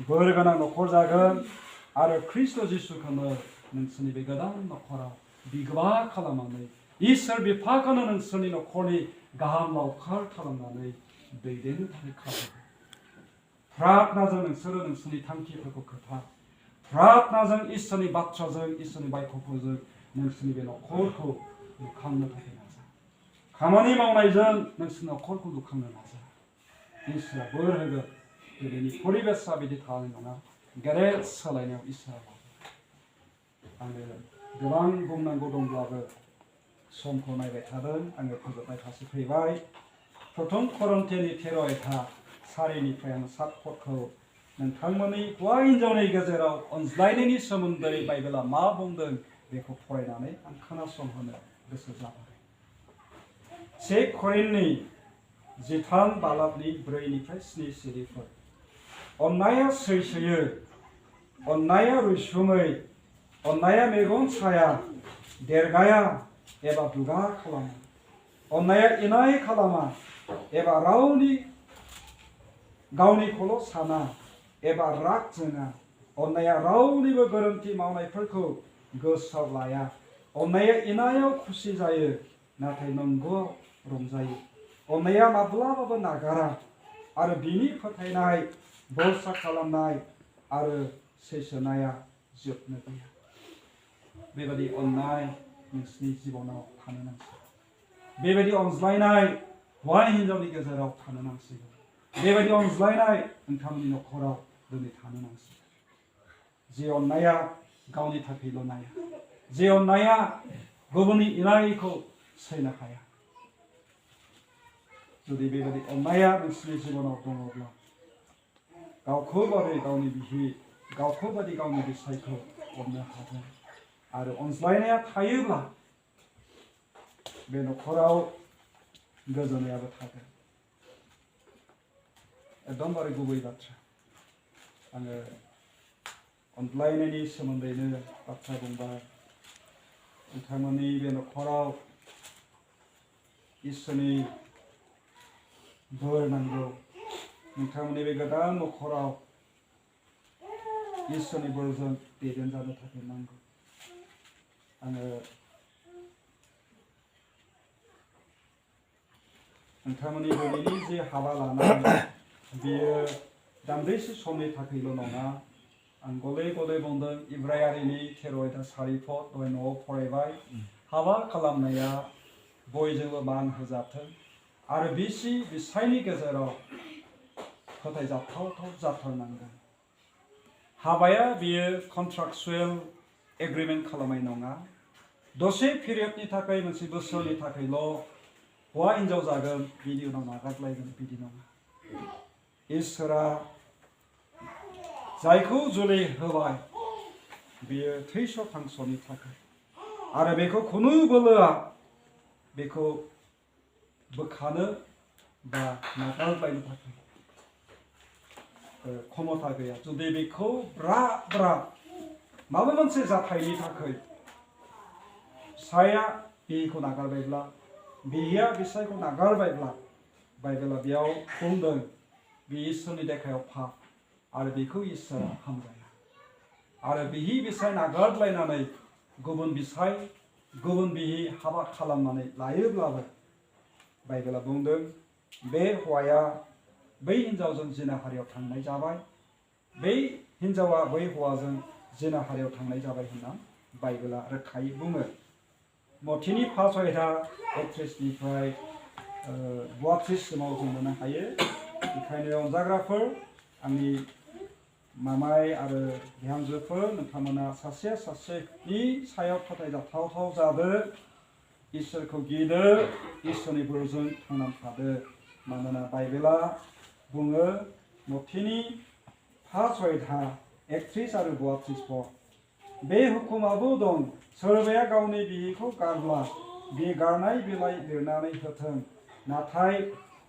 बोर गोनां न'खर जागोन आरो ख्रिस्ट' जिसुखौनो नोंसोरनि बे गोदान न'खराव बिगोमा खालामनानै इसोर बिफाखौनो नोंसोरनि न'खरनि गाहाम लावखार खालामनानै दैदेननो थाखाय खाबु प्रार्थनाजों नोंसोरो नोंसोरनि थांखिफोरखौ खोथा प्रार्थनाजों इसोरनि बाथ्राजों इसोरनि बायख'फोरजों नोंसोरनि बे न'खरखौ लुखांनो थाखाय नाजा खामानि मावनायजों नोंसोरनि न'खरखौ लुखांनो नाजा इसोरा बोर होगोन दिनैनि परिबेसा बिदि थानाय नङा गेदेर सोलायनायाव इसोरा लागोन आङो गोबां बुंनांगौ दंब्लाबो समखौ नायबाय थादों आङो फोजोबनाय फारसे फैबाय प्रथम करन्थियानि 13 अध्याय 4निफ्राय आं 7 पदखौ नोंथांमोननि हौवा हिन्जावनि गेजेराव अनज्लायनायनि सोमोन्दै बाइबेला मा बुंदों बेखौ फरायनानै आं खोनासंहोनो गोसो जाबाय 1 करिन्थनि 13 बालाबनि 4निफ्राय 7 सिरिफोर अननाया सैसोयो अननाया रैसुमै अननाया मेगन साया देरगाया एबा दुगा खालामा अननाया इनाय खालामा एबा गावनिखौल' साना एबा राग जोङा अननाया रावनिबो गोरोन्थि मावनायफोरखौ गोसोआव लाया अननाया इनायाव खुसि जायो नाथाय नंगौआव रंजायो अननाया माब्लाबाबो नागारा आरो बिनि फोथायनाय भरसा खालामनाय आरो सैसोनाया जोबनो गैया बेबायदि अननाय नोंसोरनि जिबनाव थानो नांसिगौ बेबायदि अनज्लायनाय हौवा हिन्जावनि गेजेराव थानो नांसिगौ बेबायदि अनज्लायनाय नोंथांमोननि न'खराव दिनै थानो नांसिगौ जे अननाया गावनि थाखायल' नाया जे अननाया गुबुननि इनायखौ सैनो हाया जुदि बेबायदि अननाया नोंसोरनि जिबनाव दङब्ला गावखौ बादै गावनि बिहि गावखौ बादै गावनि बिसायखौ अननो हागोन आरो अनज्लायनाया थायोब्ला बे न'खराव गोजोननायाबो थागोन एकदमबारे गुबै बाथ्रा आङो अनज्लायनायनि सोमोन्दैनो बाथ्रा बुंबाय नोंथांमोननि बे न'खराव इसोरनि बोर नांगौ नोंथांमोननि बे गोदान न'खराव इसोरनि बोरजों दैदेनजानो थाखाय नांगौ आङो नोंथांमोननि दिनैनि जे हाबा लानाय बियो दान्दिसे समनि थाखायल' नङा आं गले गले बुंदों इब्रायारिनि 13 अध्याय 4 पद दहाय न'आव फरायबाय हाबा खालामनाया बयजोंबो मान होजाथों आरो बिसि बिसायनि गेजेराव फोथायजाथाव जाथारनांगोन हाबाया बियो कन्ट्राक्चुएल एग्रिमेन्ट खालामनाय नङा दसे पिरियडनि थाखाय मोनसे बोसोरनि थाखायल' हौवा हिन्जाव जागोन बिनि उनाव नागारलायगोन बिदि नङा इसोरा जायखौ जुलि होबाय बियो थैस' थांस'नि थाखाय आरो बेखौ खुनु बोलोआ बेखौ बोखानो बा नागारलायनो थाखाय क्षमता गैया जुदि बेखौ ब्रा माबा मोनसे जाथायनि थाखाय फिसाया बिहिखौ नागारबायब्ला बिहिया बिसायखौ नागारबायब्ला बाइबेला बेयाव बुंदों बे इसोरनि देखायाव पाप आरो बेखौ इसोरा हामजाया आरो बिहि बिसाय नागारलायनानै गुबुन बिसाय गुबुन बिहि हाबा खालामनानै लायोब्लाबो बाइबेला बुंदों बे हौवाया बै हिन्जावजों जिनाहारियाव थांनाय जाबाय बै हिन्जावा बै हौवाजों जिनाहारियाव थांनाय जाबाय होनना बाइबेला रोखायै बुङो मथिनि 5 अध्याय 31निफ्राय 32 सिमाव जों मोननो हायो बेखायनो अनजाग्राफोर आंनि मामाय आरो बिहामजोफोर नोंथांमोना सासे सासेनि सायाव फोथायजाथाव जादो इसोरखौ गिदो इसोरनि बोरजों थांनानै थादो मानोना बाइबेला बुङो मथिनि 5 अध्याय 31 आरो 32 पद बे हुकुमाबो दं सोरबाया गावनि बिहिखौ गारब्ला बे गारनाय बिलाइ लिरनानै होथों नाथाय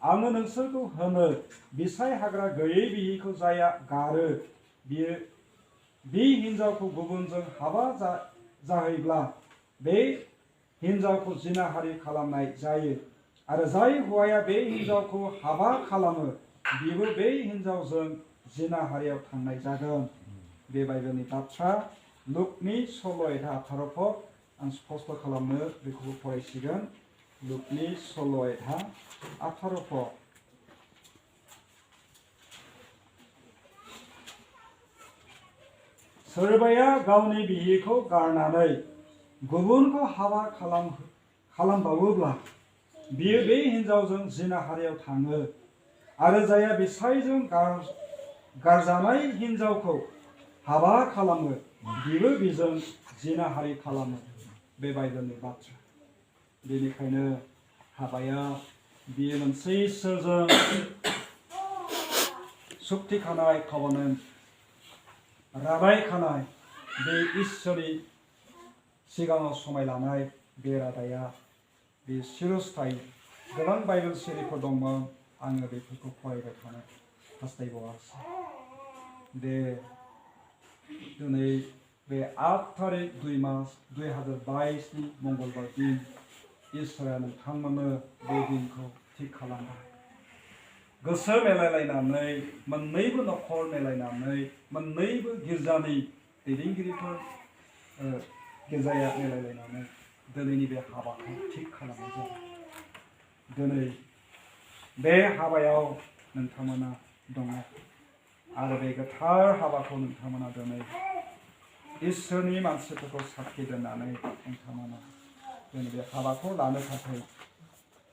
आङो नोंसोरखौ होनो बिसाय हाग्रा गैयै बिहिखौ जाया गारो बियो बे हिन्जावखौ गुबुनजों हाबा जाहैब्ला बे हिन्जावखौ जिनाहारि खालामनाय जायो आरो जाय हौवाया बे हिनजावखौ हाबा खालामो बिबो बे हिनजावजों जिनाहारियाव थांनाय जागोन। बे बाइबेलनि बाथ्रा लुकनि 16:18 आं स्पष्ट खालामनो बेखौ फरायसिगोन। लुकनि 16:18 सोरबाया गावनि बिहिखौ गारनानै गुबुनखौ हाबा खालामबावोब्ला बियो बे हिनजावजों जिनाहारियाव थाङो आरो जाया बिसायजों गारजानाय हिनजावखौ हाबा खालामो बिबो बिजों जिनाहारि खालामो। बे बाइबेलनि बाथ्रा। बेनिखायनो हाबाया बियो मोनसे इसोरजों सुक्ति खानाय कभेनेन्ट रादाय खानाय बे इसोरनि सिगाङाव समाय लानाय बे रादाया बे चिरस्थायी। गोबां बाइबेल सिरिफोर दंमोन आङो बेफोरखौ फरायबाय थानो हास्थायबावासै। दिनै बे 8 तारिख 2 मार्च 2022 नि मंगलबार दिन इसोरा नोंथांमोननो बे दिनखौ थिग खालामबाय। गोसो मेलायलायनानै मोननैबो नखर मेलायनानै मोननैबो गिर्जानि दैदेनगिरिफोर गिर्जाया मेलायलायनानै दिनैनि बे हाबाखौ थिग खालामनाय जाबाय। दिनै बे हाबायाव नोंथांमोना दङ आरो बे गोथार हाबाखौ नोंथांमोना दिनै इसोरनि मानसिफोरखौ साखि दोननानै नोंथांमोना दिनै बे हाबाखौ लानो थाखाय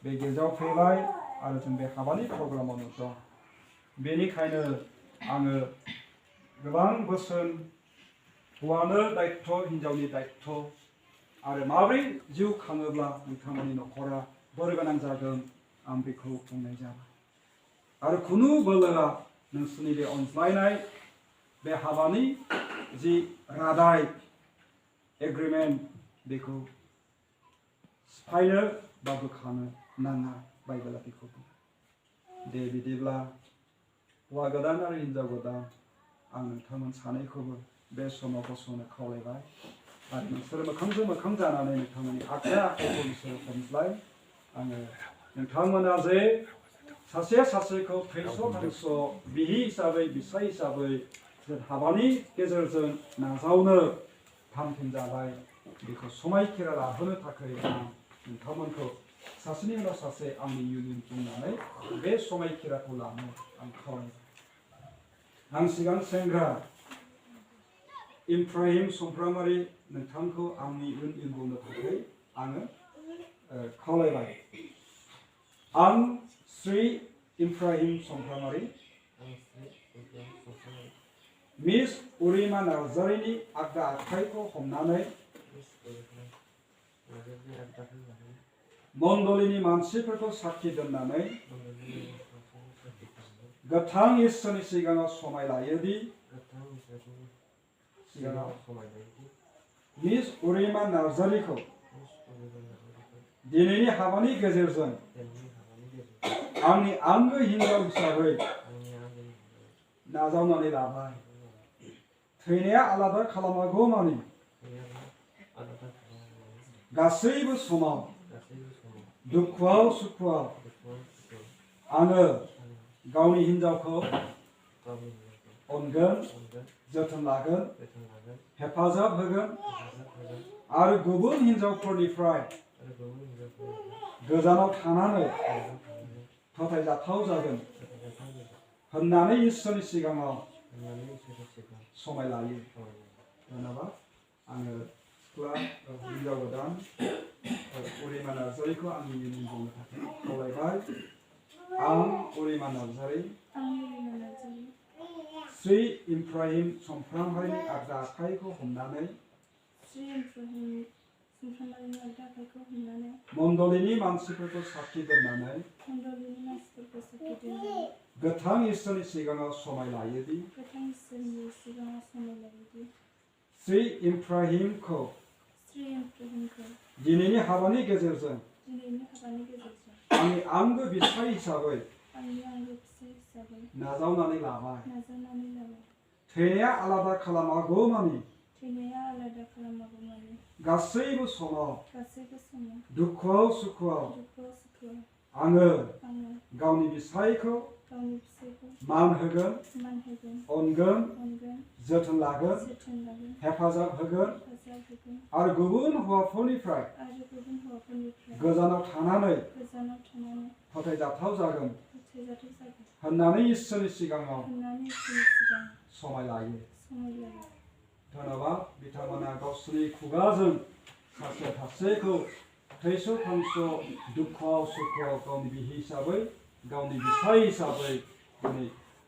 बे गिर्जायाव फैबाय आरो जों बे हाबानि प्रग्रामावनो दं। बेनिखायनो आङो गोबां बोसोन हौवानो दायित्व हिनजावनि दायित्व आरो माबोरै जिउ खाङोब्ला नोंथांमोननि नखरा बोरगोनां जागोन आं बेखौ बुंनाय जाबाय। आरो खुनु बोलोआ नोंसोरनि बे अनज्लायनाय बे हाबानि जि रादाय एग्रिमेन्ट बेखौ सिफायनो बा बोखानो नाङा। बाइबेला बेखौ बुङो। दे बिदिब्ला हौवा गोदान आरो हिनजाव गोदान आं नोंथांमोन सानैखौबो बे समाव गसंनो खावलायबाय आरो नोंसोर मोखांजों मोखां जानानै नोंथांमोननि आखाइ आखाइखौ बिसोरो हमज्लाय। आङो नोंथांमोना जे सासेया सासेखौ थैस' थांस' बिहि हिसाबै बिसाय हिसाबै जों हाबानि गेजेरजों नाजावनो थामथिम जाबाय बेखौ समायखिरा लाहोनो थाखाय आं नोंथांमोनखौ सासेनि उनाव सासे आंनि इयुन बुंनानै बे समायखिराखौ लानो आं खावलायबाय। आं सिगां सेंग्रा एप्रेहिम चम्प्रामारी नोंथांखौ आंनि इयुन बुंनो थाखाय आङो खावलायबाय। आं श्री एप्रेहिम चम्प्रामारी मिस उरिमा नार्जारीनि आगदा आखाइखौ हमनानै मण्डलीनि मानसिफोरखौ साखि दोननानै गोथां इसोरनि सिगाङाव समाय लायोदि मिस उरिमा नार्जारीखौ दिनैनि हाबानि गेजेरजों आंनि आंगो हिनजाव हिसाबै नाजावनानै लाबाय। थैनाया आलादा खालामागौ मानि गासैबो समाव दुखुआव सुखुआव आङो गावनि हिनजावखौ अनगोन, जोथोन लागोन, हेफाजाब होगोन आरो गुबुन हिनजावफोरनिफ्राय गोजानाव थानानै फोथायजाथाव जागोन होननानै इसोरनि सिगाङाव समाय लायो। जेनेबा आङो सिख्ला हिनजाव गोदान उरिमा नार्जारीखौ आंनि इयुन बुंनो थाखाय खावलायबाय। आं उरिमा नार्जारी श्री एप्रेहिम चम्प्रामारीनि आगदा आखाइखौ हमनानै मण्डलीनि मानसिफोरखौ साखि दोननानै गोथां इसोरनि सिगाङाव समाय लायोदि श्री एप्रेहिमखौ दिनैनि हाबानि गेजेरजों आंनि आंगो बिसाय हिसाबै नाजावनानै लाबाय। थैनाया आलादा खालामागौ मानि गासैबो समाव दुखुआव सुखुआव आङो गावनि बिसायखौ मान होगोन अनगोन जोथोन लागोन हेफाजाब होगोन आरो गुबुन हौवाफोरनिफ्राय गोजानाव थानानै फोथायजाथाव जागोन होननानै इसोरनि सिगाङाव समाय लायो। धन्यबाद बिथांमोना गावसोरनि खुगाजों सासे सासेखौ थैस' थांस' दुखुआव सुखुआव गावनि बिहि हिसाबै गावनि बिसाय हिसाबै दिनै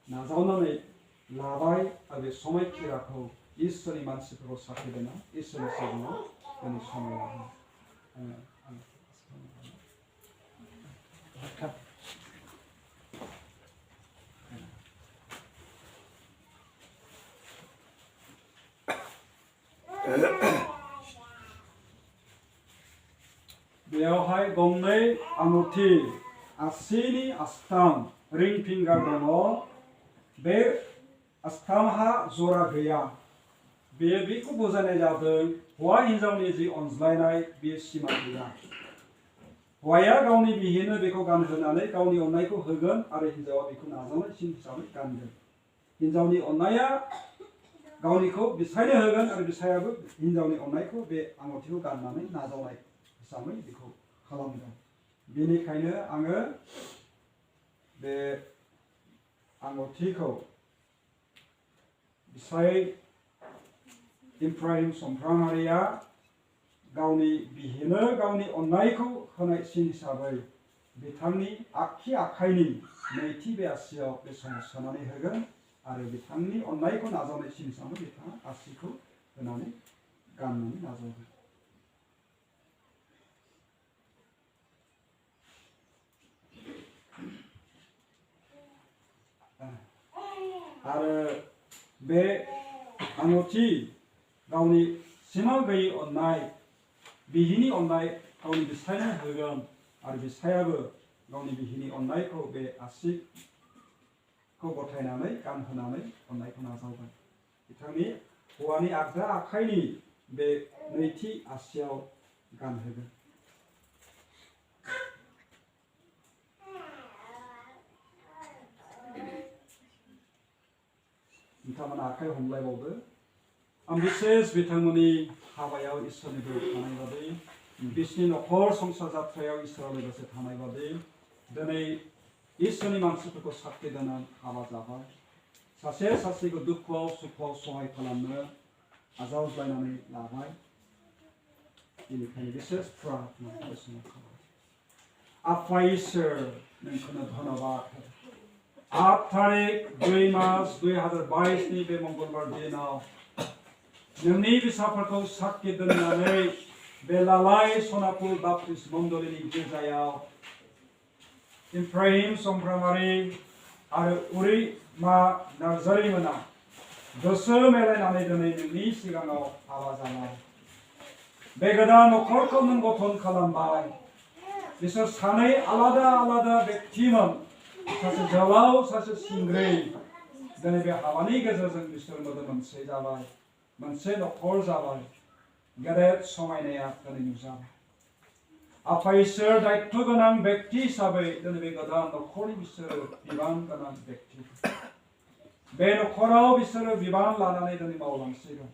नाजावनानै लाबाय आरो बे समायखिराखौ इसोरनि मानसिफोरखौ साखि दोना इसोरनि सिगाङाव दिनै समाय लागोन। बेयावहाय गंनै आंगुरथि आसिनि आस्थाम रिं फिंगार दङ। बे आस्थामहा जरा गैया। बेखौ बुजायनाय जादों हौवा हिन्जावनि जि अनज्लायनाय बे सिमा गैया। हौवाया गावनि बिहिनो बेखौ गानहोनानै गावनि अननायखौ होगोन आरो हिन्जावा बेखौ नाजावनायसिन हिसाबै गानगोन। हिन्जावनि अननाया गावनिखौ बिसायनो होगोन आरो बिसायाबो हिन्जावनि अननायखौ बे आंगुरथिखौ गाननानै नाजावनाय हिसाबै बेखौ खालामगोन। बेनिखायनो आङो बे आंगुरथिखौ बिसाय एप्राहिम चम्प्रामारिया गावनि बिहिनो गावनि अननायखौ होनायसिन हिसाबै बिथांनि आगखि आखाइनि नैथि बे आसियाव बे समाव सोनानै होगोन आरो बिथांनि अननायखौ नाजावनायसिन हिसाबै बिथाङा आसिखौ होनानै गाननानै नाजावगोन। आरो बे आंगुरथि गावनि सिमा गैयै अननाय बिहिनि अननाय गावनि बिसायनो होगोन आरो बिसायाबो गावनि बिहिनि अननायखौ बे आसिखौ गथायनानै गानहोनानै अननायखौ नाजावगोन। बिथांनि हौवानि आगदा आखाइनि बे नैथि आसियाव गानहोगोन। बिथांमोना आखाइ हमलायबावदो। आं बिसेस बिथांमोननि हाबायाव इसोरनि बोर थानाय बादि बिसोरनि नखर संसार जाथ्रायाव इसोराव लोगोसे थानाय बादि दिनै इसोरनि मानसिफोरखौ साख्रि दोना हाबा जाबाय। सासे सासेखौ दुखुआव सुखुआव सहाय खालामनो आजावज्लायनानै लाबाय। बेनिखायनो बिसेस प्रार्थना आफा इसोर नोंखौनो धन्यबाद। 8 तारिख 2 मार्च 2022 बे मंगलबार दिनाव नोंनि फिसाफोरखौ साखि दोननानै बे लालाय सनापुर बाप्टिस्ट मण्डलिनि गिर्जायाव एप्रेहिम चम्प्रामारी आरो उरिमा नार्जारी मोना गोसो मेलायनानै दिनै नोंनि सिगाङाव हाबा जानाय। बे गोदान नखरखौ नों गठन खालामबाय। बिसोर सानै आलादा आलादा व्यक्तिमोन। सासे जोहोलाव सासे सिंग्रि। दिनै बे हाबानि गेजेरजों बिसोर मोदोम मोनसे जाबाय। मोनसे नखर जाबाय। गेदेर समायनाया दिनै नुजाबाय। आफा इसोर दायित्व गोनां व्यक्ति हिसाबै दिनै बे गोदान नखरनि बिसोरो बिबान गोनां व्यक्ति। बे नखराव बिसोरो बिबान लानानै दिनै मावलांसिगोन।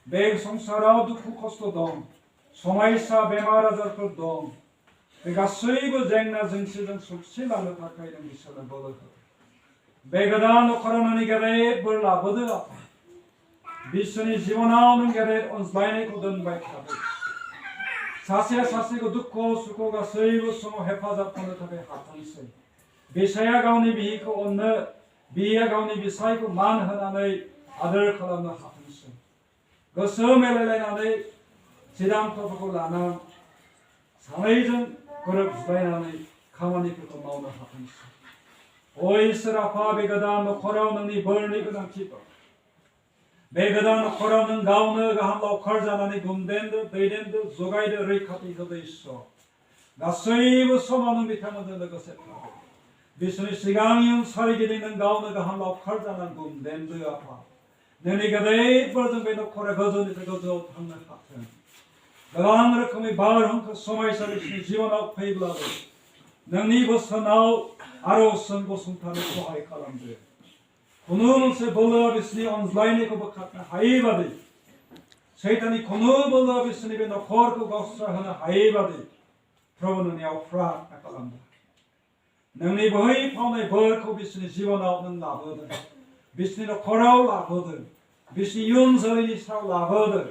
बे संसाराव दुखु खस्थ' दं। समायसा बेमार आजारफोर दं। बे गासैबो जेंना जेंसिजों सौसिलांनो थाखाय नों बिसोरनो बोलो हो। बे गोदान नखराव नोंनि गेदेर बोर लाबोदो आफा। बिसोरनि जिबनाव नों गेदेर अनज्लायनायखौ दोनबाय थादो। सासेया सासेखौ दुखुआव सुखुआव गासैबो समाव हेफाजाब होनो थाखाय हाथोंसै। बिसाया गावनि बिहिखौ अननो, बिहिया गावनि बिसायखौ मान होनानै आदर खालामनो हाथोंसै। गोसो मेलायलायनानै सिद्धान्तफोरखौ लाना सानैजों गोरोबज्लायनानै खामानिफोरखौ मावनो हाथोंसै। अ इसोर आफा बे गोदान नखराव नोंनि बोरनि गोनांथि दं। बे गोदान नखराव नों गावनो गाहाम लावखार जानानै गुमदेनदो दैदेनदो जगायदो रैखाथि होदो इसोर। गासैबो समाव नों बिथांमोनजों लोगोसे थादो। बिसोरनि सिगांनि सोरगिदिं नों गावनो गाहाम लावखार जानानै गुमदेनदो आफा। नोंनि गेदेरफोरजों बे नखरा गोजौनिफ्राय गोजौआव थांनो हाथों। गोबां रोखोमनि बारहुंखा समायसा बिसोरनि जिबनाव फैब्लाबो नोंनि बोसोनाव आर'जजों गसंथानो सहाय खालामदो। खुनु मोनसे बोलोआ बिसोरनि अनज्लायनायखौ बोखारनो हायै बादि, सैताननि खुनु बोलोआ बिसोरनि बे न'खरखौ गावस्राहोनो हायै बादि प्रभु नोंनियाव प्रार्थना खालामदो। नोंनि बै फावनाय बोरखौ बिसोरनि जिबनाव नों लाबोदों, बिसोरनि न'खराव लाबोदों, बिसोरनि इयुन जोलैनि सायाव लाबोदों।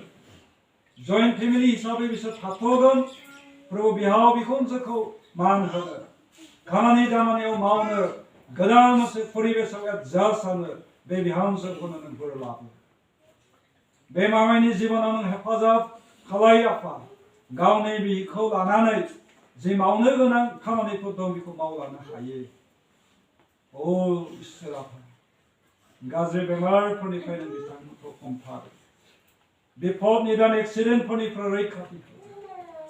जइन्ट फेमिलि हिसाबै बिसोर थाथ'गोन। प्रभु बिहाव बिखुनजोखौ मान होनो, खामानि दामानियाव मावनो, गोदान मोनसे परिबेसाव एडजास्ट जानो बे बिहामजोखौनो नों बोर लाबो। बे मामायनि जिबनाव नों हेफाजाब खालाय आफा। गावनि बिखौ लानानै जि मावनो गोनां खामानिफोर दं बेखौ मावलांनो हायो। ओ इसोर आफा, गाज्रि बेमारफोरनिफ्राय नों बिथांमोनखौ हमथार। बिपद निदान एक्सिडेन्टफोरनिफ्राय रैखाथि हो।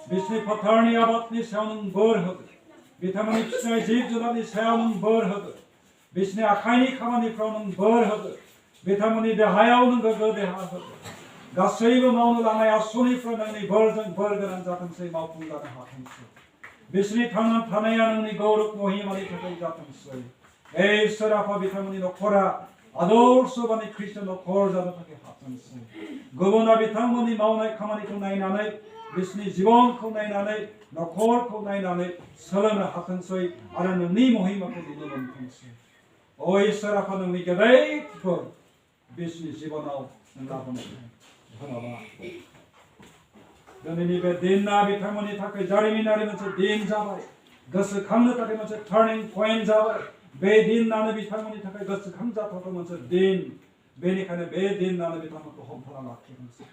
बिसोरनि फोथारनि आबादनि सायाव नों बोर होदो। बिथांमोननि फिसिनाय जिब जुनारनि सायाव नों बोर होदो। बिसोरनि आखाइनि खामानिफ्राव नों बोर होदो। बिथांमोननि देहायाव नों गोग्गो देहा होदो। गासैबो मावनो लानाय आसनिफ्रा नोंनि बोरजों बोर गोनां जाथोंसै, मावफुंजानो हाथोंसै। बिसोरनि थांना थानाया नोंनि गौरब महिमानि थाखाय जाथोंसै। हे इसोर आफा, बिथांमोननि न'खरा आदर्शबानि ख्रिस्टान न'खर जानो थाखाय हाथोंसै। गुबुना बिथांमोननि मावनाय खामानिखौ नायनानै, बिसोरनि जिबनखौ नायनानै, न'खरखौ नायनानै सोलोंनो हाथोंसै आरो नोंनि महिमाखौ नुनो मोनथोंसै। ओ इसोर आफा, नोंनि गेदेरफोर बिसोरनि जिबनाव नों लाबोनो धन्यबाद। दिनैनि बे दिना बिथांमोननि थाखाय जारिमिनारि मोनसे दिन जाबाय। गोसोखांनो थाखाय मोनसे टार्निं पइन्ट जाबाय। बे दिनानो बिथांमोननि थाखाय गोसोखां जाथावथाव मोनसे दिन। बेनिखायनो बे दिनानो बिथांमोनखौ हमथाना लाखिथोंसै।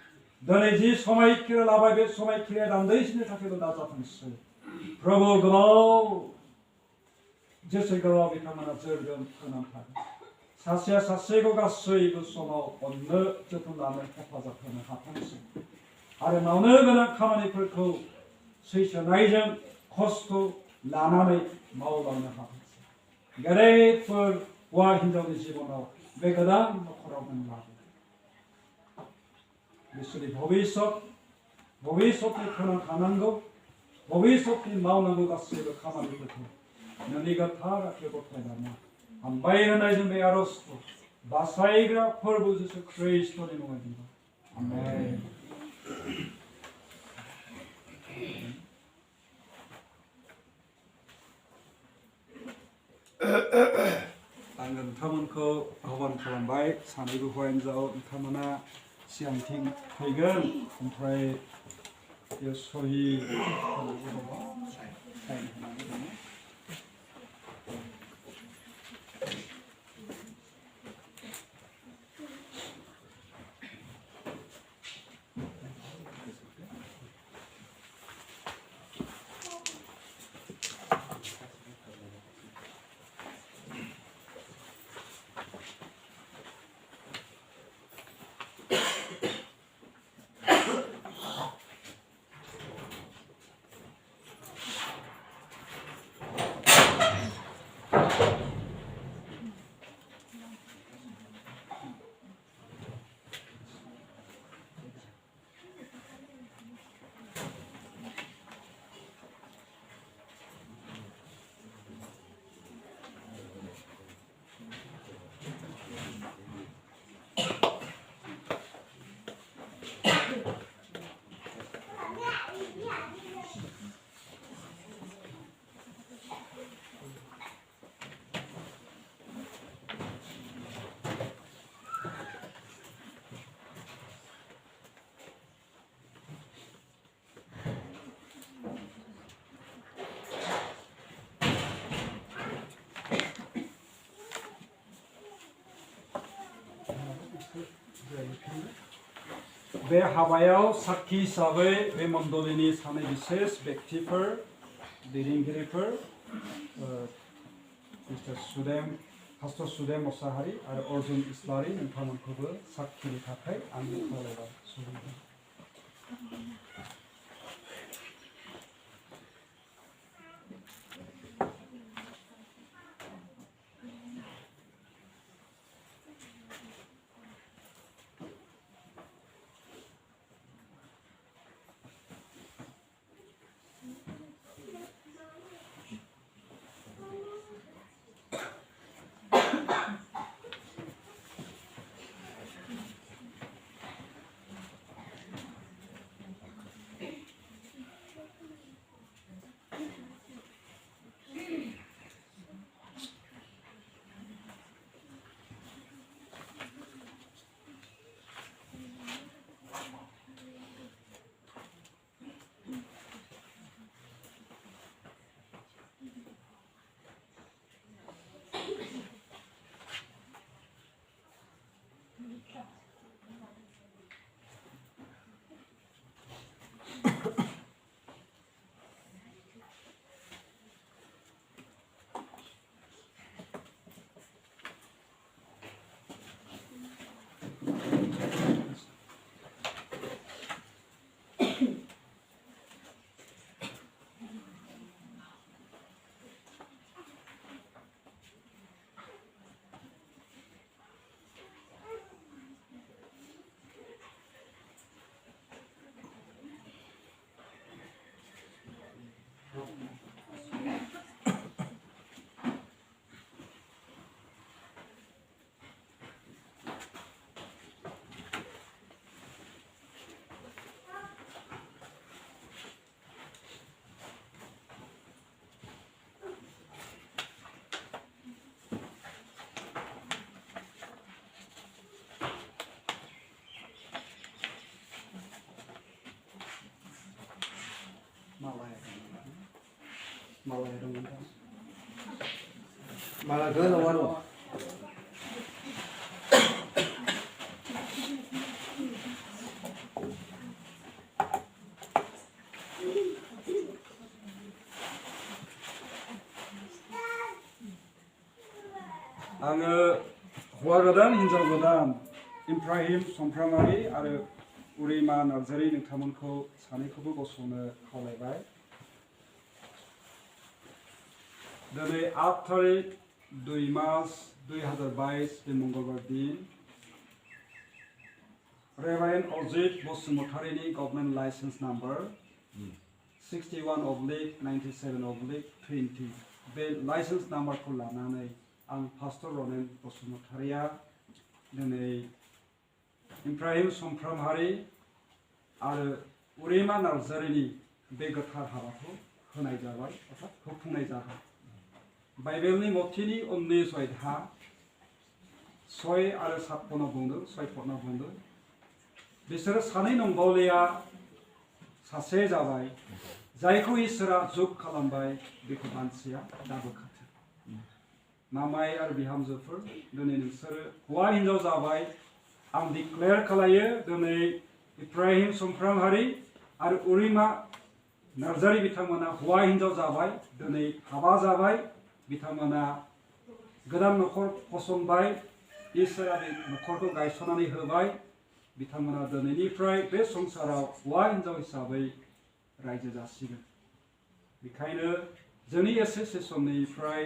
दिनै जि समायखिरा लाबाय, बे समायखिराया दान्दिसेनि थाखायल' दाजाथोंसै। प्रभु, गोलाव जेसे गोलाव बिथांमोना जोरगोन, थांनानै थागोन। सासेया सासेखौ गासैबो समाव अननो, जोथोन लानो, हेफाजाब होनो हाथोंसै आरो मावनो गोनां खामानिफोरखौ सैसोनायजों खस्थ' लानानै मावलांनो हाथोंसै। गेदेरफोर हौवा हिन्जावनि जिबनाव बे गोदान न'खराव नों लाबो। बिसोरनि भबिष्यतनि थांना थानांगौ, भबिष्यतनि मावनांगौ गासैबो खामानिफोरखौ नोंनि गोथार आखायाव गथायनानै हामबाय होनायजों बे आर'जखौ बासायग्रा फोरबो जिसु ख्रिस्ट'नि मुङै बिबाय। आमेन। आं नोंथांमोनखौ आह्वान खालामबाय, सानैबो हौवा हिन्जाव नोंथांमोना सिगांथिं फैगोन। ओमफ्राय बे सहि बे हाबायाव साखी हिसाबै बे मण्डलिनि सानै बिसेस व्यक्तिफोर, दैदेनगिरिफोर, पास्टर सुदेम मोसाहारि आरो अर्जुन इस्लारि, नोंथांमोनखौबो साखीनि थाखाय आं खावलायबाय। malaya dong. Malah gue lawan. आङो हौवा गोदान हिनजाव गोदान एप्राहिम चम्प्रामारि आरो उरिमा नार्जारी नोंथांमोनखौ सानैखौबो गसंनो खावलायबाय। दिनै 8 तारिख 2 मार्च 2022 बे मंगलबार दिन रेभारेन्ड अजित बसुमतारीनि गभर्नमेन्ट लाइसेन्स नाम्बार 61/97/20 बे लाइसेन्स नाम्बारखौ लानानै आं पास्टर रमेन बसुमतारीया दिनै एप्राहिम चम्प्रामारि आरो उरिमा नार्जारीनि बे गोथार हाबाखौ होनाय जाबाय अर्थात होफुंनाय जाबाय। बाइबेलनि मथिनि 19 अध्याय 6 आरो 7 पदआव बुंदों 6 पदआव बुंदों बिसोरो सानै नंबावलिया सासे जाबाय जायखौ इसोरा जुग खालामबाय बेखौ मानसिया दाबोखाथों। मामाय आरो बिहामजोफोर दिनै नोंसोरो हौवा हिनजाव जाबाय। आं डिक्लेयार खालायो दिनै एप्राहिम चम्प्रामारि आरो उरिमा नार्जारी बिथांमोना हौवा हिनजाव जाबाय। दिनै हाबा जाबाय। बिथांमोना गोदान नखर फसंबाय। इसोरा बे नखरखौ गायसननानै होबाय। बिथांमोना दिनैनिफ्राय बे संसाराव हौवा हिनजाव हिसाबै रायजो जासिगोन। बेखायनो जोंनि एसोसिएशननिफ्राय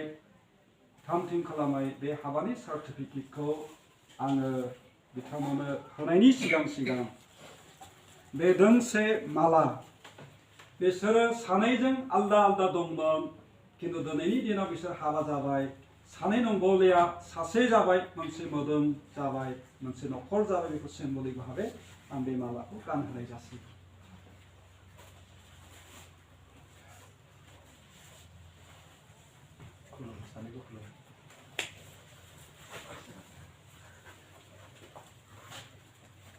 थाम-थिम खालामनाय बे हाबानि सार्टिफिकेटखौ आङो बिथांमोननो होनायनि सिगां बे दोंसे माला बिसोरो सानैजों आलदा आलदा दंमोन किन्तु दिनैनि दिनाव बिसोर हाबा जाबाय। सानै नंबावलिया सासे जाबाय मोनसे मोदोम जाबाय मोनसे नखर जाबाय। बेखौ सिम्बलिक भाबै आं बे मालाखौ गानहोनाय जासिगोन।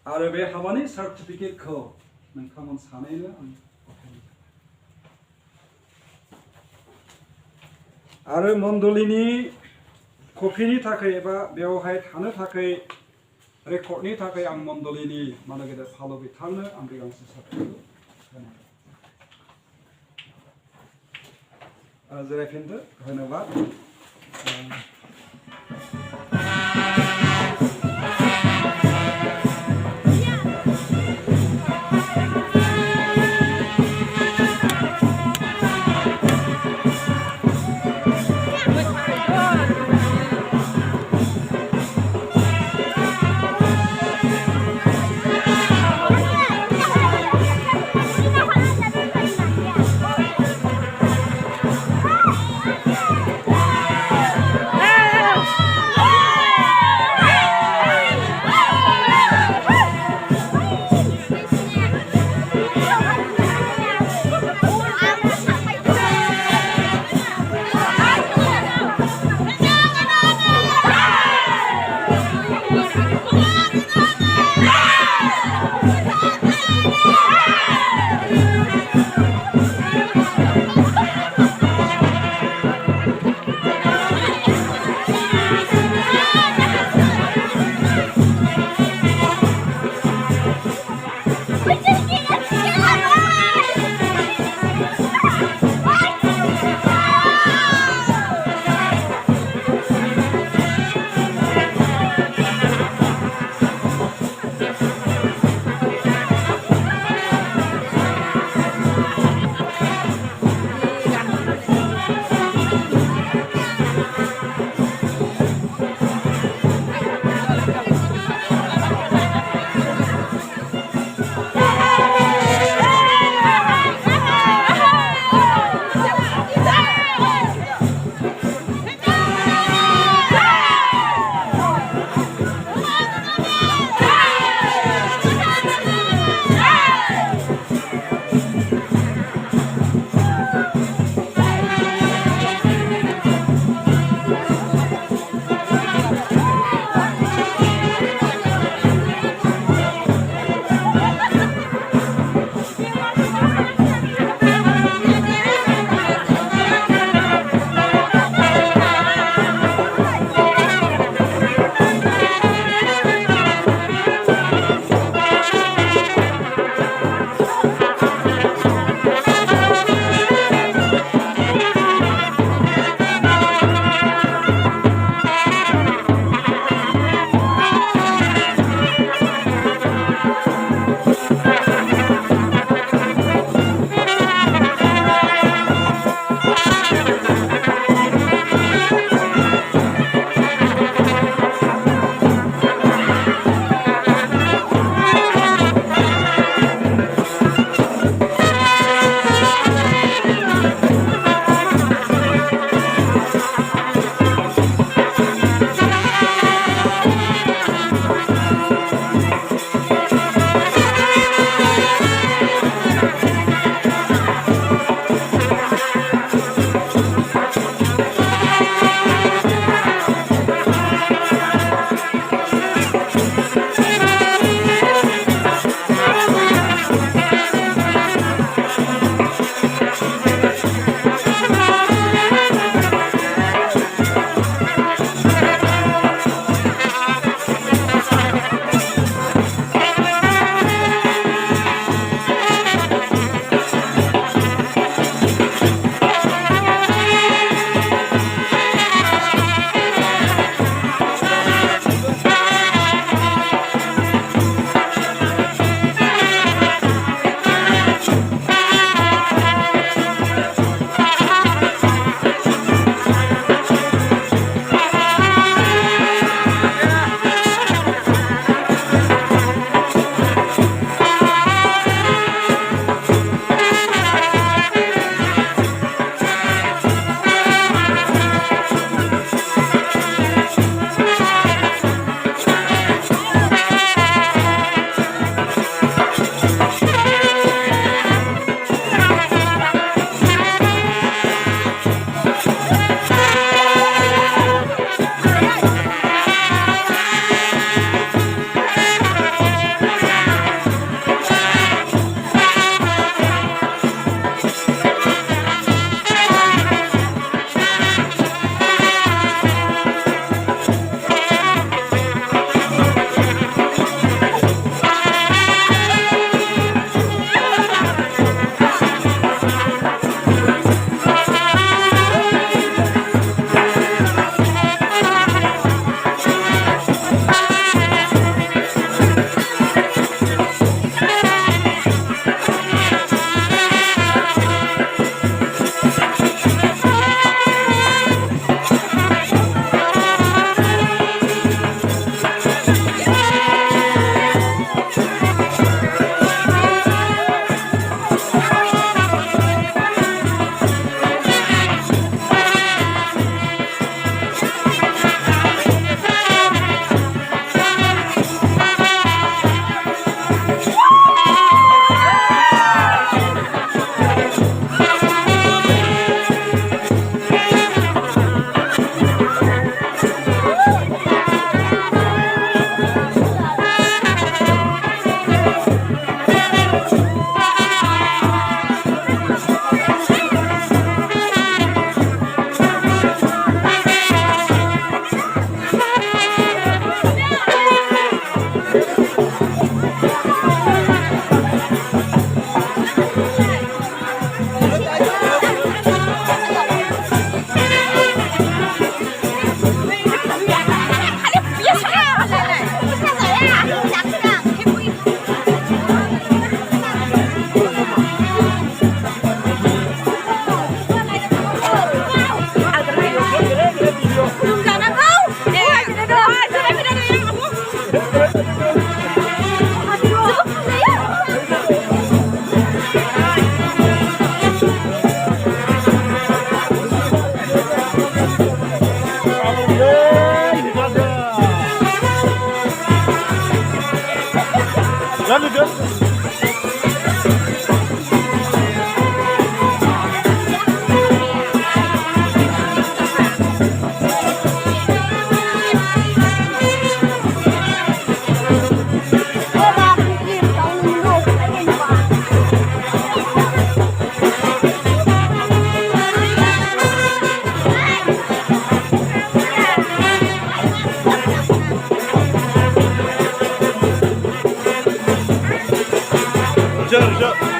आरो बे हाबानि सार्टिफिकेटखौ नोंथांमोन सानैनो आं गथायनाय जाबाय। आरो मण्डलीनि कपिनि थाखाय एबा बेवहाय थानो थाखाय रेकर्डनि थाखाय आं मण्डलीनि मानो गेदेर फालो बिथांनो आं बे गांसे सार्टिफिकेट होनाय जिरायफिनदो धन्यबाद। Hey! Güzel güzel.